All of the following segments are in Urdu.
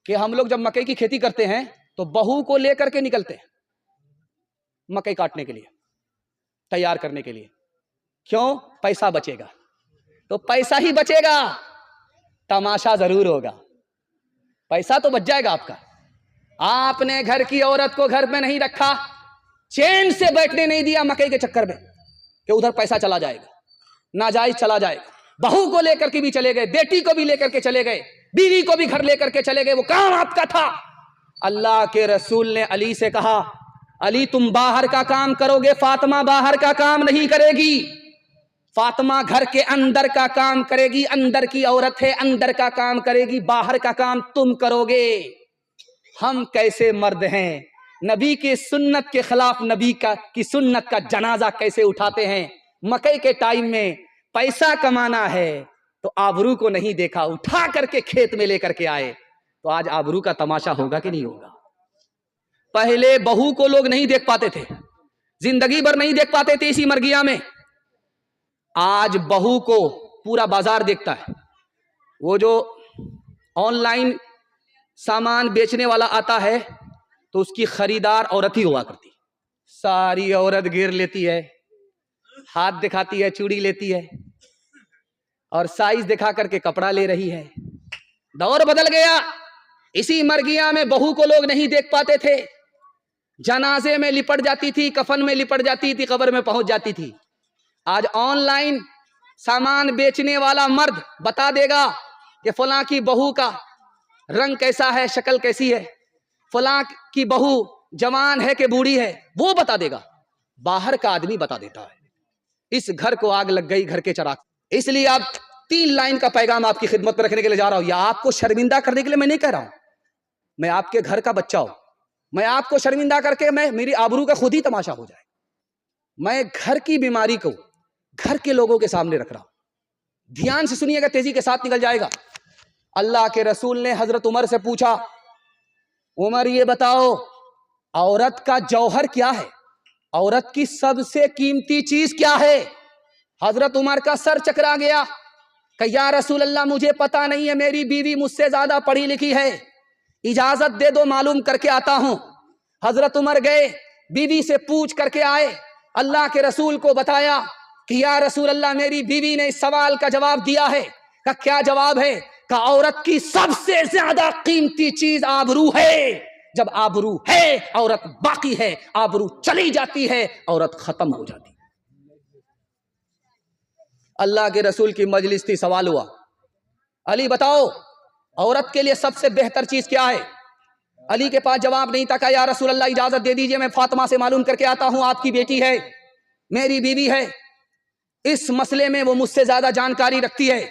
کہ ہم لوگ جب مکئی کی کھیتی کرتے ہیں تو بہو کو لے کر کے نکلتے ہیں مکئی کاٹنے کے لیے، تیار کرنے کے لیے. کیوں؟ پیسہ بچے گا. تو پیسہ ہی بچے گا، تماشا ضرور ہوگا. پیسہ تو بچ جائے گا آپ کا. آپ نے گھر کی عورت کو گھر میں نہیں رکھا، چین سے بیٹھنے نہیں دیا مکئی کے چکر میں کہ ادھر پیسہ چلا جائے گا، ناجائز چلا جائے گا. بہو کو لے کر کے بھی چلے گئے، بیٹی کو بھی لے کر کے چلے گئے، بیوی کو بھی گھر لے کر کے چلے گئے. وہ کام آپ کا تھا. اللہ کے رسول نے علی سے کہا، علی تم باہر کا کام کرو گے، فاطمہ باہر کا کام نہیں کرے گی. فاطمہ گھر کے اندر کا کام کرے گی، اندر کی عورت ہے، اندر کا کام کرے گی، باہر کا کام تم کرو گے. ہم کیسے مرد ہیں، نبی کی سنت کے خلاف نبی کی سنت کا جنازہ کیسے اٹھاتے ہیں. مکئی کے ٹائم میں پیسہ کمانا ہے تو آبرو کو نہیں دیکھا، اٹھا کر کے کھیت میں لے کر کے آئے. تو آج آبرو کا تماشا ہوگا کہ نہیں ہوگا؟ پہلے بہو کو لوگ نہیں دیکھ پاتے تھے، زندگی بھر نہیں دیکھ پاتے تھے اسی مرگیا میں. آج بہو کو پورا بازار دیکھتا ہے. وہ جو آن لائن سامان بیچنے والا آتا ہے تو اس کی خریدار عورت ہی ہوا کرتی. ساری عورت گھیر لیتی ہے، ہاتھ دکھاتی ہے، چوڑی لیتی ہے اور سائز دکھا کر کے کپڑا لے رہی ہے. دور بدل گیا. اسی مرگیا میں بہو کو لوگ نہیں دیکھ پاتے تھے، جنازے میں لپٹ جاتی تھی، کفن میں لپٹ جاتی تھی، قبر میں پہنچ جاتی تھی. آج آن لائن سامان بیچنے والا مرد بتا دے گا کہ فلاں کی بہو کا رنگ کیسا ہے، شکل کیسی ہے، فلاں کی بہو جوان ہے کہ بوڑھی ہے، وہ بتا دے گا. باہر کا آدمی بتا دیتا ہے. اس گھر کو آگ لگ گئی، گھر کے چراغ. اس لیے آپ 3 لائن کا پیغام آپ کی خدمت میں رکھنے کے لیے جا رہا ہوں. یا آپ کو شرمندہ کرنے کے لیے میں نہیں کہہ رہا ہوں، میں آپ کے گھر کا بچہ ہوں. میں آپ کو شرمندہ کر کے میری آبرو کا خود ہی تماشا ہو جائے. میں گھر کی بیماری کو گھر کے لوگوں کے سامنے رکھ رہا ہوں. دھیان سے سنیے گا، تیزی کے ساتھ نکل جائے گا. اللہ کے رسول نے حضرت عمر سے پوچھا، عمر یہ بتاؤ عورت کا جوہر کیا ہے، عورت کی سب سے قیمتی چیز کیا ہے؟ حضرت عمر کا سر چکرا گیا کہ یا رسول اللہ مجھے پتا نہیں ہے، میری بیوی مجھ سے زیادہ پڑھی لکھی ہے، اجازت دے دو معلوم کر کے آتا ہوں. حضرت عمر گئے، بیوی سے پوچھ کر کے آئے، اللہ کے رسول کو بتایا کہ یا رسول اللہ میری بیوی نے اس سوال کا جواب دیا ہے. کہ کیا جواب ہے؟ کہ عورت کی سب سے زیادہ قیمتی چیز آبرو ہے. جب آبرو ہے عورت باقی ہے، آبرو چلی جاتی ہے عورت ختم ہو جاتی. اللہ کے رسول کی مجلس تھی، سوال ہوا، علی بتاؤ عورت کے لیے سب سے بہتر چیز کیا ہے؟ علی کے پاس جواب نہیں تھا. کہ یا رسول اللہ اجازت دے دیجئے میں فاطمہ سے معلوم کر کے آتا ہوں، آپ کی بیٹی ہے، میری بیوی ہے، اس مسئلے میں وہ مجھ سے زیادہ جانکاری رکھتی ہے.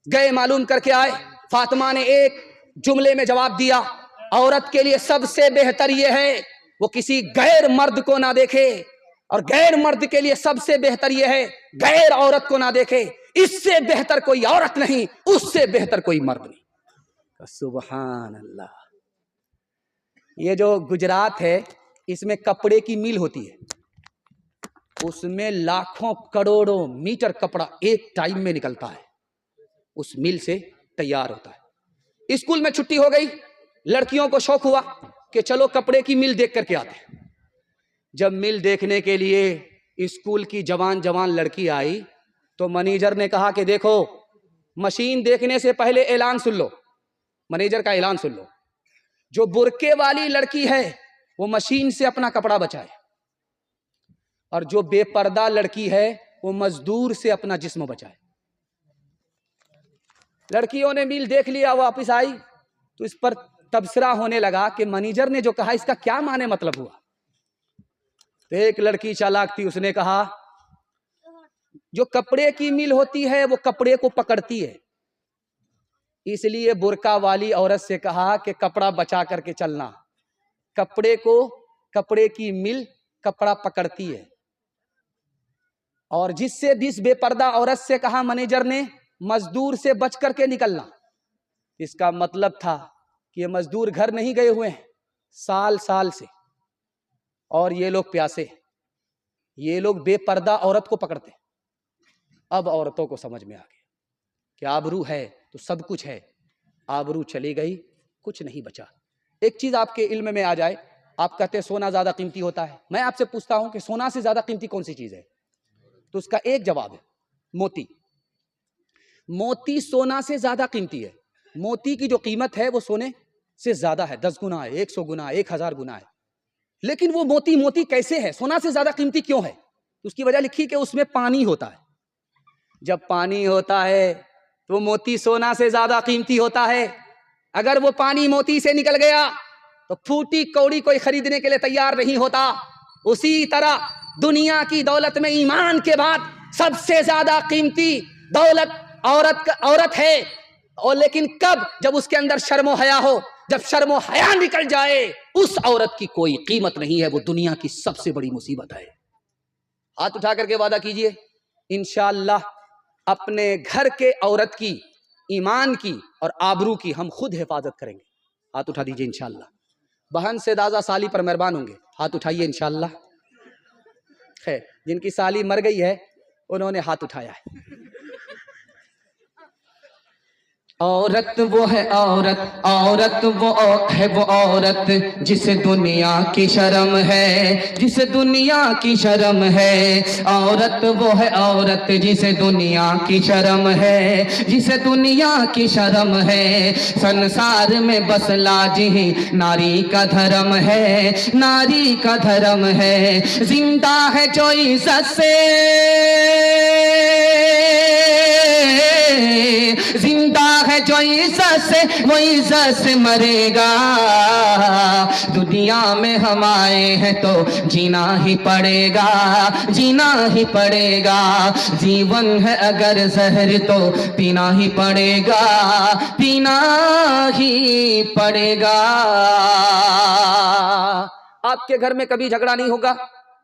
گئے معلوم کر کے آئے. فاطمہ نے ایک جملے میں جواب دیا، عورت کے لیے سب سے بہتر یہ ہے وہ کسی غیر مرد کو نہ دیکھے، اور غیر مرد کے لیے سب سے بہتر یہ ہے غیر عورت کو نہ دیکھے. اس سے بہتر کوئی عورت نہیں، اس سے بہتر کوئی مرد نہیں. سبحان اللہ. یہ جو گجرات ہے اس میں کپڑے کی میل ہوتی ہے، اس میں لاکھوں کروڑوں میٹر کپڑا ایک ٹائم میں نکلتا ہے، اس میل سے تیار ہوتا ہے. اسکول میں چھٹی ہو گئی، لڑکیوں کو شوق ہوا کہ چلو کپڑے کی میل دیکھ کر کے آتے ہیں. جب میل دیکھنے کے لیے اسکول کی جوان لڑکی آئی تو مینیجر نے کہا کہ دیکھو مشین دیکھنے سے پہلے اعلان سن لو. مینیجر کا اعلان سن لو، جو برقعے والی لڑکی ہے وہ مشین سے اپنا کپڑا بچائے، اور جو بے پردہ لڑکی ہے وہ مزدور سے اپنا جسم بچائے. لڑکیوں نے میل دیکھ لیا، واپس آئی تو اس پر تبصرہ ہونے لگا کہ مینیجر نے جو کہا اس کا کیا معنی مطلب ہوا. تو ایک لڑکی چالاک تھی، اس نے کہا جو کپڑے کی میل ہوتی ہے وہ کپڑے کو پکڑتی ہے، اس لیے برقع والی عورت سے کہا کہ کپڑا بچا کر کے چلنا. کپڑے کی میل کپڑا پکڑتی ہے. اور جس بے پردہ عورت سے کہا مینیجر نے مزدور سے بچ کر کے نکلنا، اس کا مطلب تھا کہ یہ مزدور گھر نہیں گئے ہوئے ہیں سال سے، اور یہ لوگ پیاسے، یہ لوگ بے پردہ عورت کو پکڑتے. اب عورتوں کو سمجھ میں آ گیا کہ آبرو ہے تو سب کچھ ہے. آبرو چلی گئی، کچھ نہیں بچا۔ ایک چیز آپ کے علم میں آ جائے، آپ کہتے ہیں سونا زیادہ قیمتی ہوتا ہے، میں آپ سے پوچھتا ہوں کہ سونا سے زیادہ قیمتی کون سی چیز ہے؟ تو اس کا ایک جواب ہے موتی۔ موتی سونا سے زیادہ قیمتی ہے۔ موتی کی جو قیمت ہے وہ سونے سے زیادہ ہے، 10 گنا ہے، 100 گنا، 1000 گنا ہے۔ لیکن وہ موتی موتی کیسے ہے؟ سونا سے زیادہ قیمتی کیوں ہے؟ اس کی وجہ لکھی کہ اس میں پانی ہوتا ہے۔ جب پانی ہوتا ہے تو موتی سونا سے زیادہ قیمتی ہوتا ہے۔ اگر وہ پانی موتی سے نکل گیا تو پھوٹی کوڑی کوئی خریدنے کے لیے تیار نہیں ہوتا۔ اسی طرح دنیا کی دولت میں ایمان کے بعد سب سے زیادہ قیمتی دولت عورت ہے، اور لیکن کب؟ جب اس کے اندر شرم و حیا ہو۔ جب شرم و حیا نکل جائے اس عورت کی کوئی قیمت نہیں ہے، وہ دنیا کی سب سے بڑی مصیبت ہے۔ ہاتھ اٹھا کر کے وعدہ کیجئے انشاءاللہ اپنے گھر کے عورت کی، ایمان کی اور آبرو کی ہم خود حفاظت کریں گے۔ ہاتھ اٹھا دیجئے انشاءاللہ۔ بہن سے دازہ سالی پر مہربان ہوں گے، ہاتھ اٹھائیے انشاءاللہ۔ خیر، جن کی سالی مر گئی ہے انہوں نے ہاتھ اٹھایا ہے۔ عورت وہ ہے عورت، عورت وہ ہے وہ عورت جسے دنیا کی شرم ہے، جسے دنیا کی شرم ہے۔ عورت وہ ہے عورت جسے دنیا کی شرم ہے، جسے دنیا کی شرم ہے۔ سنسار میں بس لاج ہی ناری کا دھرم ہے، ناری کا دھرم ہے۔ زندہ ہے جو عزت سے، زندہ ہے جو عزت سے وہ عزت سے مرے گا۔ دنیا میں ہم آئے ہیں تو جینا ہی پڑے گا، جینا ہی پڑے گا۔ جیون ہے اگر زہر تو پینا ہی پڑے گا، پینا ہی پڑے گا۔ آپ کے گھر میں کبھی جھگڑا نہیں ہوگا۔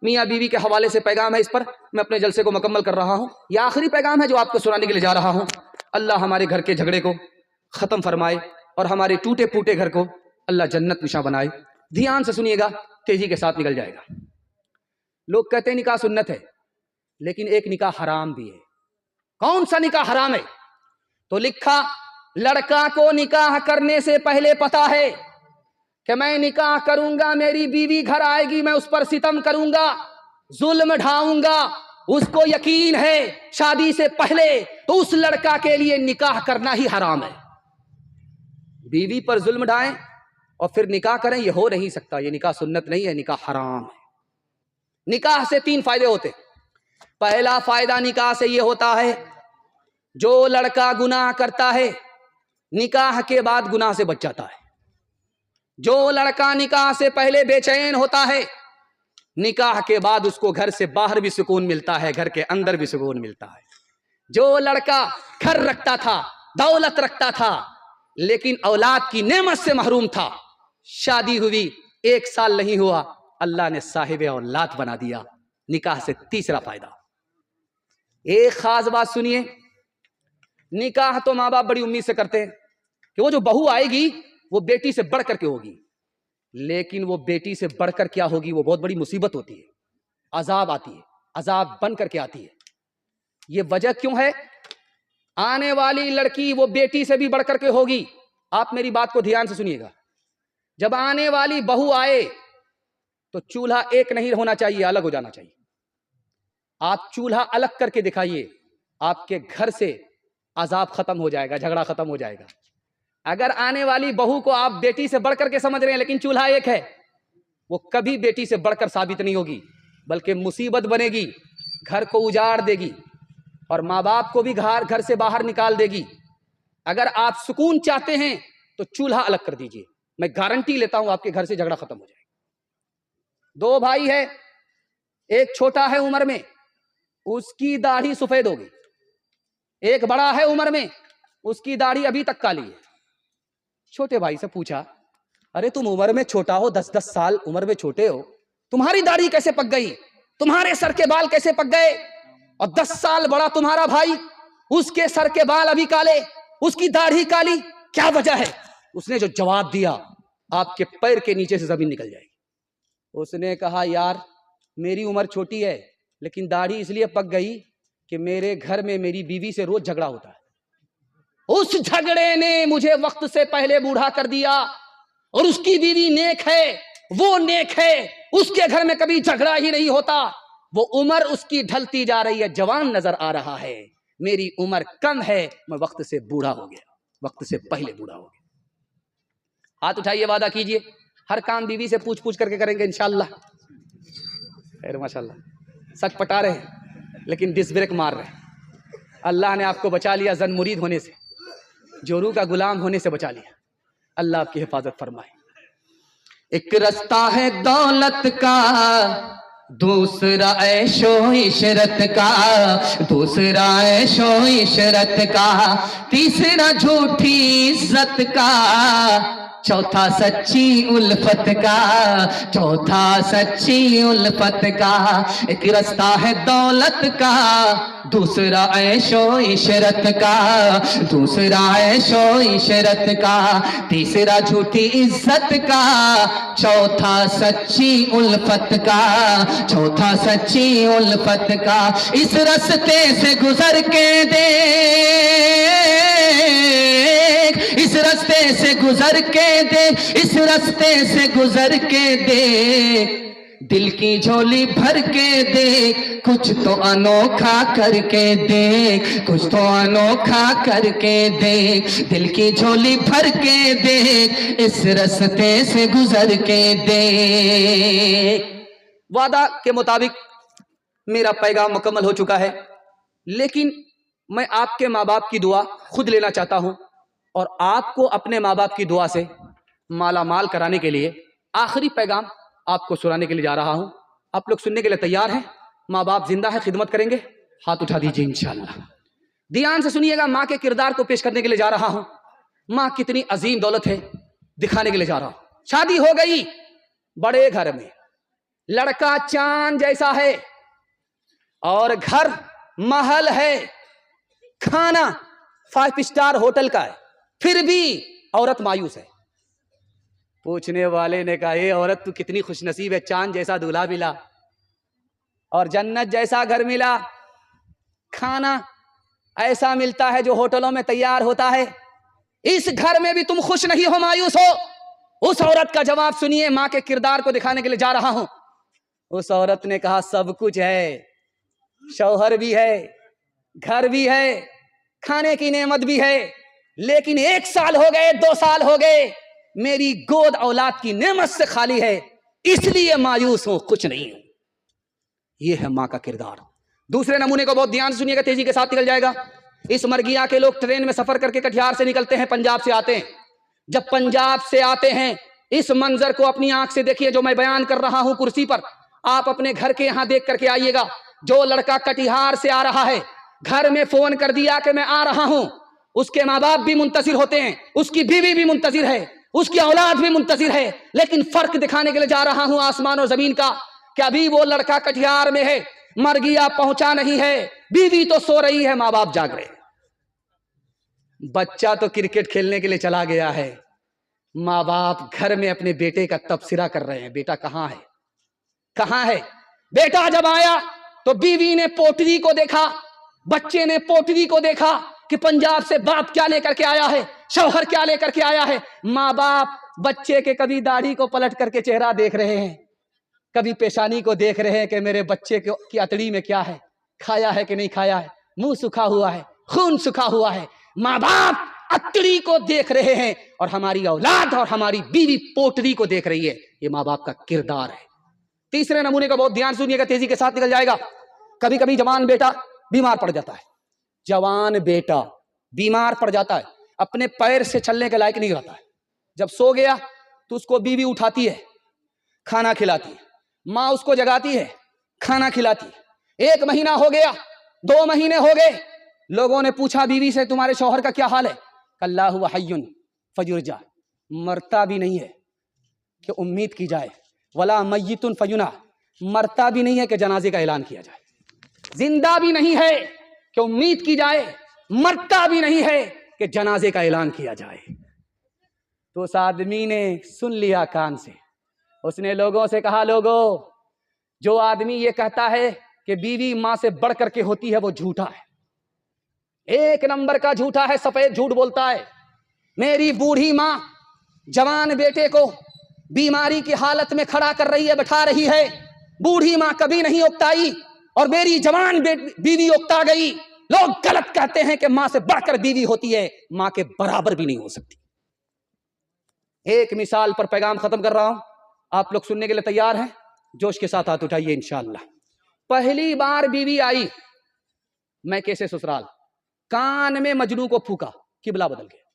میاں بیوی کے حوالے سے پیغام ہے، اس پر میں اپنے جلسے کو مکمل کر رہا ہوں۔ یہ آخری پیغام ہے جو آپ کو سنانے کے لیے جا رہا ہوں۔ اللہ ہمارے گھر کے جھگڑے کو ختم فرمائے اور ہمارے ٹوٹے پھوٹے گھر کو اللہ جنت نشاں بنائے۔ دھیان سے سنیے گا، تیزی کے ساتھ نکل جائے گا۔ لوگ کہتے ہیں نکاح سنت ہے، لیکن ایک نکاح حرام بھی ہے۔ کون سا نکاح حرام ہے؟ تو لکھا لڑکا کو نکاح کرنے سے پہلے پتا ہے کہ میں نکاح کروں گا، میری بیوی گھر آئے گی، میں اس پر ستم کروں گا، ظلم ڈھاؤں گا۔ اس کو یقین ہے شادی سے پہلے تو اس لڑکا کے لیے نکاح کرنا ہی حرام ہے۔ بیوی پر ظلم ڈھائیں اور پھر نکاح کریں، یہ ہو نہیں سکتا۔ یہ نکاح سنت نہیں ہے، نکاح حرام ہے۔ نکاح سے 3 فائدے ہوتے۔ پہلا فائدہ نکاح سے یہ ہوتا ہے، جو لڑکا گناہ کرتا ہے نکاح کے بعد گناہ سے بچ جاتا ہے۔ جو لڑکا نکاح سے پہلے بے چین ہوتا ہے، نکاح کے بعد اس کو گھر سے باہر بھی سکون ملتا ہے، گھر کے اندر بھی سکون ملتا ہے۔ جو لڑکا گھر رکھتا تھا، دولت رکھتا تھا، لیکن اولاد کی نعمت سے محروم تھا، شادی ہوئی 1 سال نہیں ہوا، اللہ نے صاحب اولاد بنا دیا۔ نکاح سے تیسرا فائدہ۔ ایک خاص بات سنیے، نکاح تو ماں باپ بڑی امید سے کرتے ہیں کہ وہ جو بہو آئے گی وہ بیٹی سے بڑھ کر کے ہوگی، لیکن وہ بیٹی سے بڑھ کر کیا ہوگی؟ وہ بہت بڑی مصیبت ہوتی ہے، عذاب آتی ہے، عذاب بن کر کے آتی ہے۔ یہ وجہ کیوں ہے؟ آنے والی لڑکی وہ بیٹی سے بھی بڑھ کر کے ہوگی۔ آپ میری بات کو دھیان سے سنیے گا۔ جب آنے والی بہو آئے تو چولہا ایک نہیں ہونا چاہیے، الگ ہو جانا چاہیے۔ آپ چولہا الگ کر کے دکھائیے، آپ کے گھر سے عذاب ختم ہو جائے گا، جھگڑا ختم ہو جائے گا۔ اگر آنے والی بہو کو آپ بیٹی سے بڑھ کر کے سمجھ رہے ہیں لیکن چولہا ایک ہے، وہ کبھی بیٹی سے بڑھ کر ثابت نہیں ہوگی، بلکہ مصیبت بنے گی، گھر کو اجاڑ دے گی اور ماں باپ کو بھی گھر سے باہر نکال دے گی۔ اگر آپ سکون چاہتے ہیں تو چولہا الگ کر دیجئے، میں گارنٹی لیتا ہوں آپ کے گھر سے جھگڑا ختم ہو جائے گا۔ 2 بھائی ہے، ایک چھوٹا ہے عمر میں، اس کی داڑھی سفید ہوگی، ایک بڑا ہے عمر میں، اس کی داڑھی ابھی تک کالی ہے۔ چھوٹے بھائی سے پوچھا، ارے تم عمر میں چھوٹا ہو، 10 سال عمر میں چھوٹے ہو، تمہاری داڑھی کیسے پک گئی؟ تمہارے سر کے بال کیسے پک گئے؟ اور 10 سال بڑا تمہارا بھائی، اس کے سر کے بال ابھی کالے، اس کی داڑھی کالی، کیا وجہ ہے؟ اس نے جو جواب دیا، آپ کے پیر کے نیچے سے زمین نکل جائے گی۔ اس نے کہا، یار میری عمر چھوٹی ہے لیکن داڑھی اس لیے پک گئی کہ میرے گھر میں میری بیوی سے روز جھگڑا ہوتا ہے۔ اس جھگڑے نے مجھے وقت سے پہلے بوڑھا کر دیا، اور اس کی بیوی نیک ہے، وہ نیک ہے، اس کے گھر میں کبھی جھگڑا ہی نہیں ہوتا، وہ عمر اس کی ڈھلتی جا رہی ہے، جوان نظر آ رہا ہے، میری عمر کم ہے، میں وقت سے بوڑھا ہو گیا، وقت سے پہلے بوڑھا ہو گیا۔ ہاتھ اٹھائیے، وعدہ کیجئے ہر کام بیوی سے پوچھ کر کے کریں گے انشاءاللہ۔ خیر ماشاءاللہ، سچ پٹا رہے ہیں لیکن ڈس بریک مار رہے ہیں۔ اللہ نے آپ کو بچا لیا زن مرید ہونے سے، جورو کا غلام ہونے سے بچا لیا، اللہ آپ کی حفاظت فرمائے۔ ایک رستہ ہے دولت کا، دوسرا عیش و عشرت کا، دوسرا عیش و عشرت کا، تیسرا جھوٹی عزت کا، چوتھا سچی الفت کا، چوتھا سچی الفت کا۔ ایک رستہ ہے دولت کا، دوسرا عیش و عشرت کا، دوسرا عیش و عشرت کا، تیسرا جھوٹی عزت کا، چوتھا سچی الفت کا، چوتھا سچی الفت کا۔ اس رستے سے گزر کے دیکھ، اس رستے سے گزر کے دیکھ، اس رستے سے گزر کے دیکھ، دل کی جھولی بھر کے دیکھ، کچھ تو انوکھا کر کے دیکھ، کچھ تو انوکھا کر کے دیکھ، دل کی جھولی بھر کے دیکھ، اس رستے سے گزر کے دیکھ۔ وعدہ کے مطابق میرا پیغام مکمل ہو چکا ہے، لیکن میں آپ کے ماں باپ کی دعا خود لینا چاہتا ہوں، اور آپ کو اپنے ماں باپ کی دعا سے مالا مال کرانے کے لیے آخری پیغام آپ کو سنانے کے لیے جا رہا ہوں۔ آپ لوگ سننے کے لیے تیار ہیں؟ ماں باپ زندہ ہے، خدمت کریں گے؟ ہاتھ اٹھا دیجیے انشاءاللہ۔ دھیان سے سنیے گا، ماں کے کردار کو پیش کرنے کے لیے جا رہا ہوں۔ ماں کتنی عظیم دولت ہے دکھانے کے لیے جا رہا ہوں۔ شادی ہو گئی بڑے گھر میں، لڑکا چاند جیسا ہے، اور گھر محل ہے، کھانا 5 اسٹار ہوٹل کا ہے، پھر بھی عورت مایوس ہے۔ پوچھنے والے نے کہا، اے عورت تو کتنی خوش نصیب ہے، چاند جیسا دولہا ملا اور جنت جیسا گھر ملا، کھانا ایسا ملتا ہے جو ہوٹلوں میں تیار ہوتا ہے، اس گھر میں بھی تم خوش نہیں ہو، مایوس ہو۔ اس عورت کا جواب سنیے، ماں کے کردار کو دکھانے کے لیے جا رہا ہوں۔ اس عورت نے کہا، سب کچھ ہے، شوہر بھی ہے، گھر بھی ہے، کھانے کی نعمت بھی ہے، لیکن 1 سال ہو گئے، 2 سال ہو گئے، میری گود اولاد کی نعمت سے خالی ہے، اس لیے مایوس ہوں، کچھ نہیں ہوں۔ یہ ہے ماں کا کردار۔ دوسرے نمونے کو بہت دھیان سے سنیے گا، تیزی کے ساتھ نکل جائے گا۔ اس مرگیا کے لوگ ٹرین میں سفر کر کے کٹیہار سے نکلتے ہیں، پنجاب سے آتے ہیں۔ جب پنجاب سے آتے ہیں، اس منظر کو اپنی آنکھ سے دیکھیے جو میں بیان کر رہا ہوں کرسی پر، آپ اپنے گھر کے یہاں دیکھ کر کے آئیے گا۔ جو لڑکا کٹیہار سے آ رہا ہے، گھر میں فون کر دیا کہ میں آ رہا ہوں، اس کے ماں باپ بھی منتظر ہوتے ہیں، اس کی بیوی بھی منتظر ہے، اس کی اولاد بھی منتظر ہے، لیکن فرق دکھانے کے لیے جا رہا ہوں آسمان اور زمین کا، کہ ابھی وہ لڑکا کٹیہار میں ہے، مرگیا پہنچا نہیں ہے، بیوی تو سو رہی ہے، ماں باپ جاگ رہے ہیں۔ بچہ تو کرکٹ کھیلنے کے لیے چلا گیا ہے، ماں باپ گھر میں اپنے بیٹے کا تبصرہ کر رہے ہیں، بیٹا کہاں ہے، کہاں ہے؟ بیٹا جب آیا تو بیوی نے پوٹری کو دیکھا، بچے نے پوٹری کو دیکھا کہ پنجاب سے باپ کیا لے کر کے آیا ہے، شوہر کیا لے کر کے آیا ہے۔ ماں باپ بچے کے کبھی داڑھی کو پلٹ کر کے چہرہ دیکھ رہے ہیں، کبھی پیشانی کو دیکھ رہے ہیں کہ میرے بچے کی اتڑی میں کیا ہے، کھایا ہے کہ نہیں کھایا ہے، منہ سکھا ہوا ہے، خون سکھا ہوا ہے۔ ماں باپ اتڑی کو دیکھ رہے ہیں، اور ہماری اولاد اور ہماری بیوی پوٹری کو دیکھ رہی ہے۔ یہ ماں باپ کا کردار ہے۔ تیسرے نمونے کو بہت دھیان سنیے گا، تیزی کے ساتھ نکل جائے گا۔ کبھی کبھی جوان بیٹا بیمار پڑ جاتا ہے، جوان بیٹا بیمار پڑ جاتا ہے، اپنے پیر سے چلنے کے لائق نہیں رہتا ہے۔ جب سو گیا تو اس کو بیوی اٹھاتی ہے، کھانا کھلاتی ہے، ماں اس کو جگاتی ہے، کھانا کھلاتی ہے۔ 1 مہینہ ہو گیا، 2 مہینے ہو گئے، لوگوں نے پوچھا بیوی سے، تمہارے شوہر کا کیا حال ہے؟ اللہ ہوا حی فیرجع، مرتا بھی نہیں ہے کہ امید کی جائے، ولا میت فینا، مرتا بھی نہیں ہے کہ جنازے کا اعلان کیا جائے، زندہ بھی نہیں ہے کہ امید کی جائے، مرتا بھی نہیں ہے کہ جنازے کا اعلان کیا جائے۔ تو اس آدمی نے سن لیا کان سے، اس نے لوگوں سے کہا، لوگوں، جو آدمی یہ کہتا ہے کہ بیوی ماں سے بڑھ کر کے ہوتی ہے وہ جھوٹا ہے۔ ایک نمبر کا جھوٹا ہے، سفید جھوٹ بولتا ہے۔ میری بوڑھی ماں جوان بیٹے کو بیماری کی حالت میں کھڑا کر رہی ہے، بٹھا رہی ہے، بوڑھی ماں کبھی نہیں اکتائی اور میری جوان بیوی اکتا گئی۔ لوگ غلط کہتے ہیں کہ ماں سے بڑھ کر بیوی ہوتی ہے، ماں کے برابر بھی نہیں ہو سکتی۔ ایک مثال پر پیغام ختم کر رہا ہوں، آپ لوگ سننے کے لیے تیار ہیں؟ جوش کے ساتھ ہاتھ اٹھائیے انشاءاللہ۔ پہلی بار بیوی آئی میں کیسے سسرال، کان میں مجنو کو پھونکا، قبلہ بدل گیا۔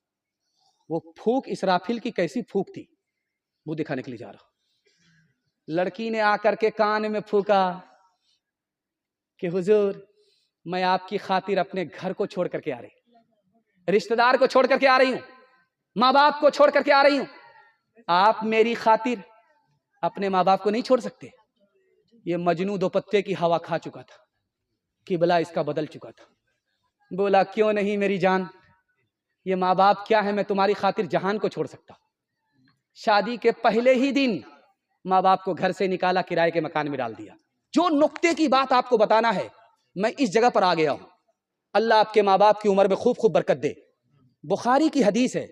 وہ پھونک اسرافیل کی کیسی پھونک تھی، وہ دکھانے کے لیے جا رہا۔ لڑکی نے آ کر کے کان میں پھونکا کہ حضور میں آپ کی خاطر اپنے گھر کو چھوڑ کر کے آ رہی، رشتہ دار کو چھوڑ کر کے آ رہی ہوں، ماں باپ کو چھوڑ کر کے آ رہی ہوں، آپ میری خاطر اپنے ماں باپ کو نہیں چھوڑ سکتے؟ یہ مجنو دو پتے کی ہوا کھا چکا تھا، قبلہ اس کا بدل چکا تھا۔ بولا کیوں نہیں میری جان، یہ ماں باپ کیا ہے، میں تمہاری خاطر جہان کو چھوڑ سکتا۔ شادی کے پہلے ہی دن ماں باپ کو گھر سے نکالا، کرائے کے مکان میں ڈال دیا۔ جو نقطے کی بات آپ کو بتانا ہے، میں اس جگہ پر آ گیا ہوں۔ اللہ آپ کے ماں باپ کی عمر میں خوب خوب برکت دے۔ بخاری کی حدیث ہے،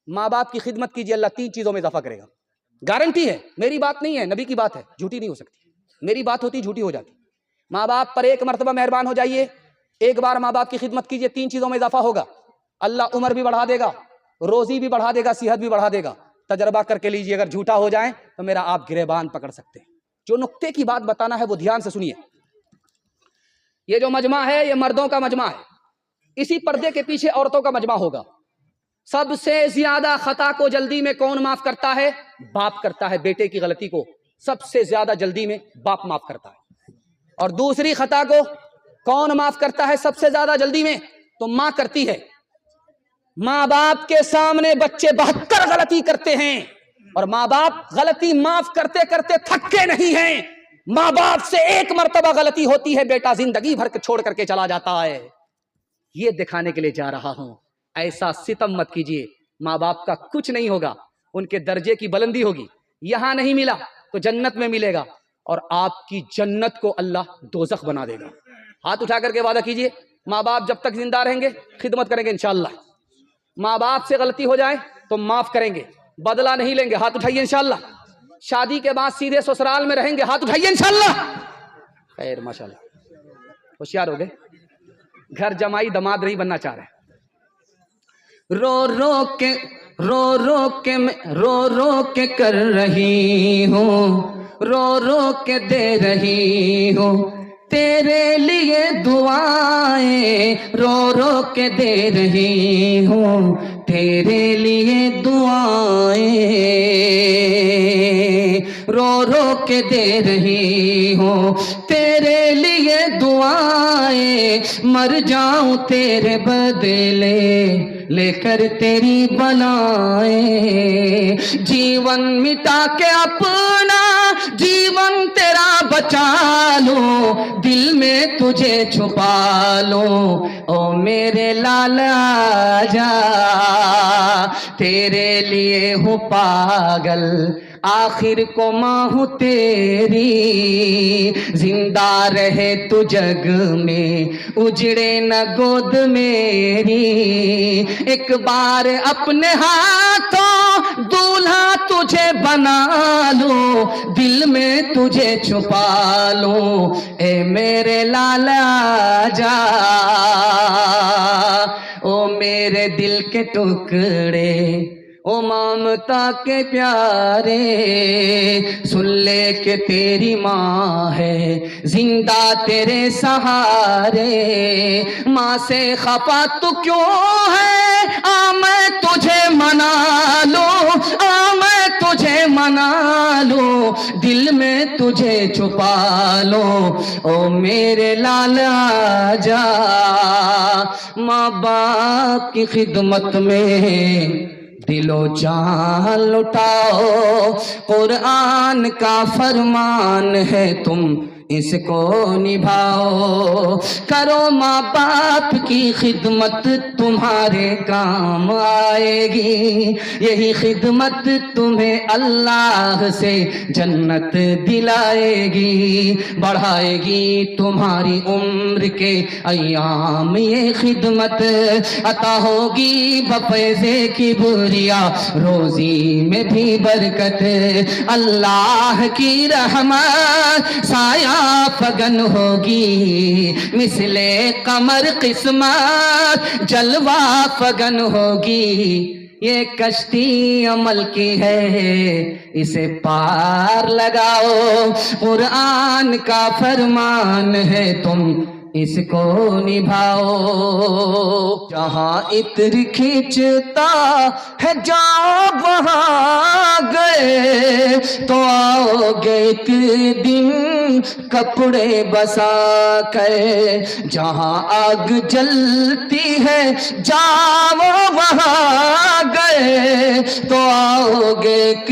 ماں باپ کی خدمت کیجیے، اللہ 3 چیزوں میں اضافہ کرے گا، گارنٹی ہے، میری بات نہیں ہے، نبی کی بات ہے، جھوٹی نہیں ہو سکتی، میری بات ہوتی جھوٹی ہو جاتی۔ ماں باپ پر ایک مرتبہ مہربان ہو جائیے، ایک بار ماں باپ کی خدمت کیجیے، 3 چیزوں میں اضافہ ہوگا، اللہ عمر بھی بڑھا دے گا، روزی بھی بڑھا دے گا، صحت بھی بڑھا دے گا۔ تجربہ کر کے لیجیے، اگر جھوٹا ہو جائیں تو میرا آپ گریبان پکڑ سکتے ہیں۔ جو نقطے کی بات بتانا ہے وہ دھیان سے سنیے۔ یہ جو مجمع ہے یہ مردوں کا مجمع ہے، اسی پردے کے پیچھے عورتوں کا مجمع ہوگا۔ سب سے زیادہ خطا کو جلدی میں کون معاف کرتا ہے؟ باپ کرتا ہے۔ بیٹے کی غلطی کو سب سے زیادہ جلدی میں باپ معاف کرتا ہے، اور دوسری خطا کو کون معاف کرتا ہے سب سے زیادہ جلدی میں؟ تو ماں کرتی ہے۔ ماں باپ کے سامنے بچے 72 غلطی کرتے ہیں، اور ماں باپ غلطی معاف کرتے کرتے تھکتے نہیں ہیں۔ ماں باپ سے ایک مرتبہ غلطی ہوتی ہے، بیٹا زندگی بھر کے چھوڑ کر کے چلا جاتا ہے۔ یہ دکھانے کے لیے جا رہا ہوں، ایسا ستم مت کیجیے، ماں باپ کا کچھ نہیں ہوگا، ان کے درجے کی بلندی ہوگی، یہاں نہیں ملا تو جنت میں ملے گا، اور آپ کی جنت کو اللہ دوزخ بنا دے گا۔ ہاتھ اٹھا کر کے وعدہ کیجیے، ماں باپ جب تک زندہ رہیں گے خدمت کریں گے انشاءاللہ، ماں باپ سے غلطی ہو جائے تو معاف کریں گے، بدلہ نہیں لیں گے، ہاتھ اٹھائیے انشاءاللہ۔ شادی کے بعد سیدھے سسرال میں رہیں گے، ہاتھ اٹھائیے انشاءاللہ۔ خیر ماشاءاللہ، ہوشیار ہو گئے، گھر جمائی دماد نہیں بننا چاہ رہے۔ رو رو کے کر رہی ہوں، رو رو کے دے رہی ہوں تیرے لیے دعائیں، رو رو کے دے رہی ہوں تیرے لیے دعائیں، رو رو کے دے رہی ہوں تیرے لیے دعائیں، مر جاؤں تیرے بدلے لے کر تیری بلائیں، جیون مٹا کے اپنا جیون تیرا بچا لوں، دل میں تجھے چھپا لوں، او میرے لالا جا تیرے لیے ہوں پاگل، آخر کو ماں ہوں تیری، زندہ رہے تو جگ میں اجڑے نہ گود میری، ایک بار اپنے ہاتھوں دولہا تجھے بنا لوں، دل میں تجھے چھپا لوں، اے میرے لالا جا، او میرے دل کے ٹکڑے، او ممتا کے پیارے، سن لے کہ تیری ماں ہے زندہ تیرے سہارے، ماں سے خفا تو کیوں ہے، آ میں تجھے منا لوں، آ میں تجھے منا لوں، دل میں تجھے چھپا لوں، او میرے لالا جا، ماں باپ کی خدمت میں دل و جان لٹاؤ، قرآن کا فرمان ہے تم اس کو نبھاؤ، کرو ماں باپ کی خدمت تمہارے کام آئے گی، یہی خدمت تمہیں اللہ سے جنت دلائے گی، بڑھائے گی تمہاری عمر کے ایام، یہ خدمت عطا ہوگی بفیض کبریا، روزی میں بھی برکت، اللہ کی رحمت سایہ فگن ہوگی، مثل قمر قسمت جلوہ فگن ہوگی، یہ کشتی عمل کی ہے اسے پار لگاؤ، قرآن کا فرمان ہے تم اس کو نبھاؤ، جہاں عطر کھینچتا ہے جاؤ وہاں گئے تو آؤ گے ایک دن کپڑے بسا کر، جہاں آگ جلتی ہے جاؤ وہاں گئے تو آؤ گے ایک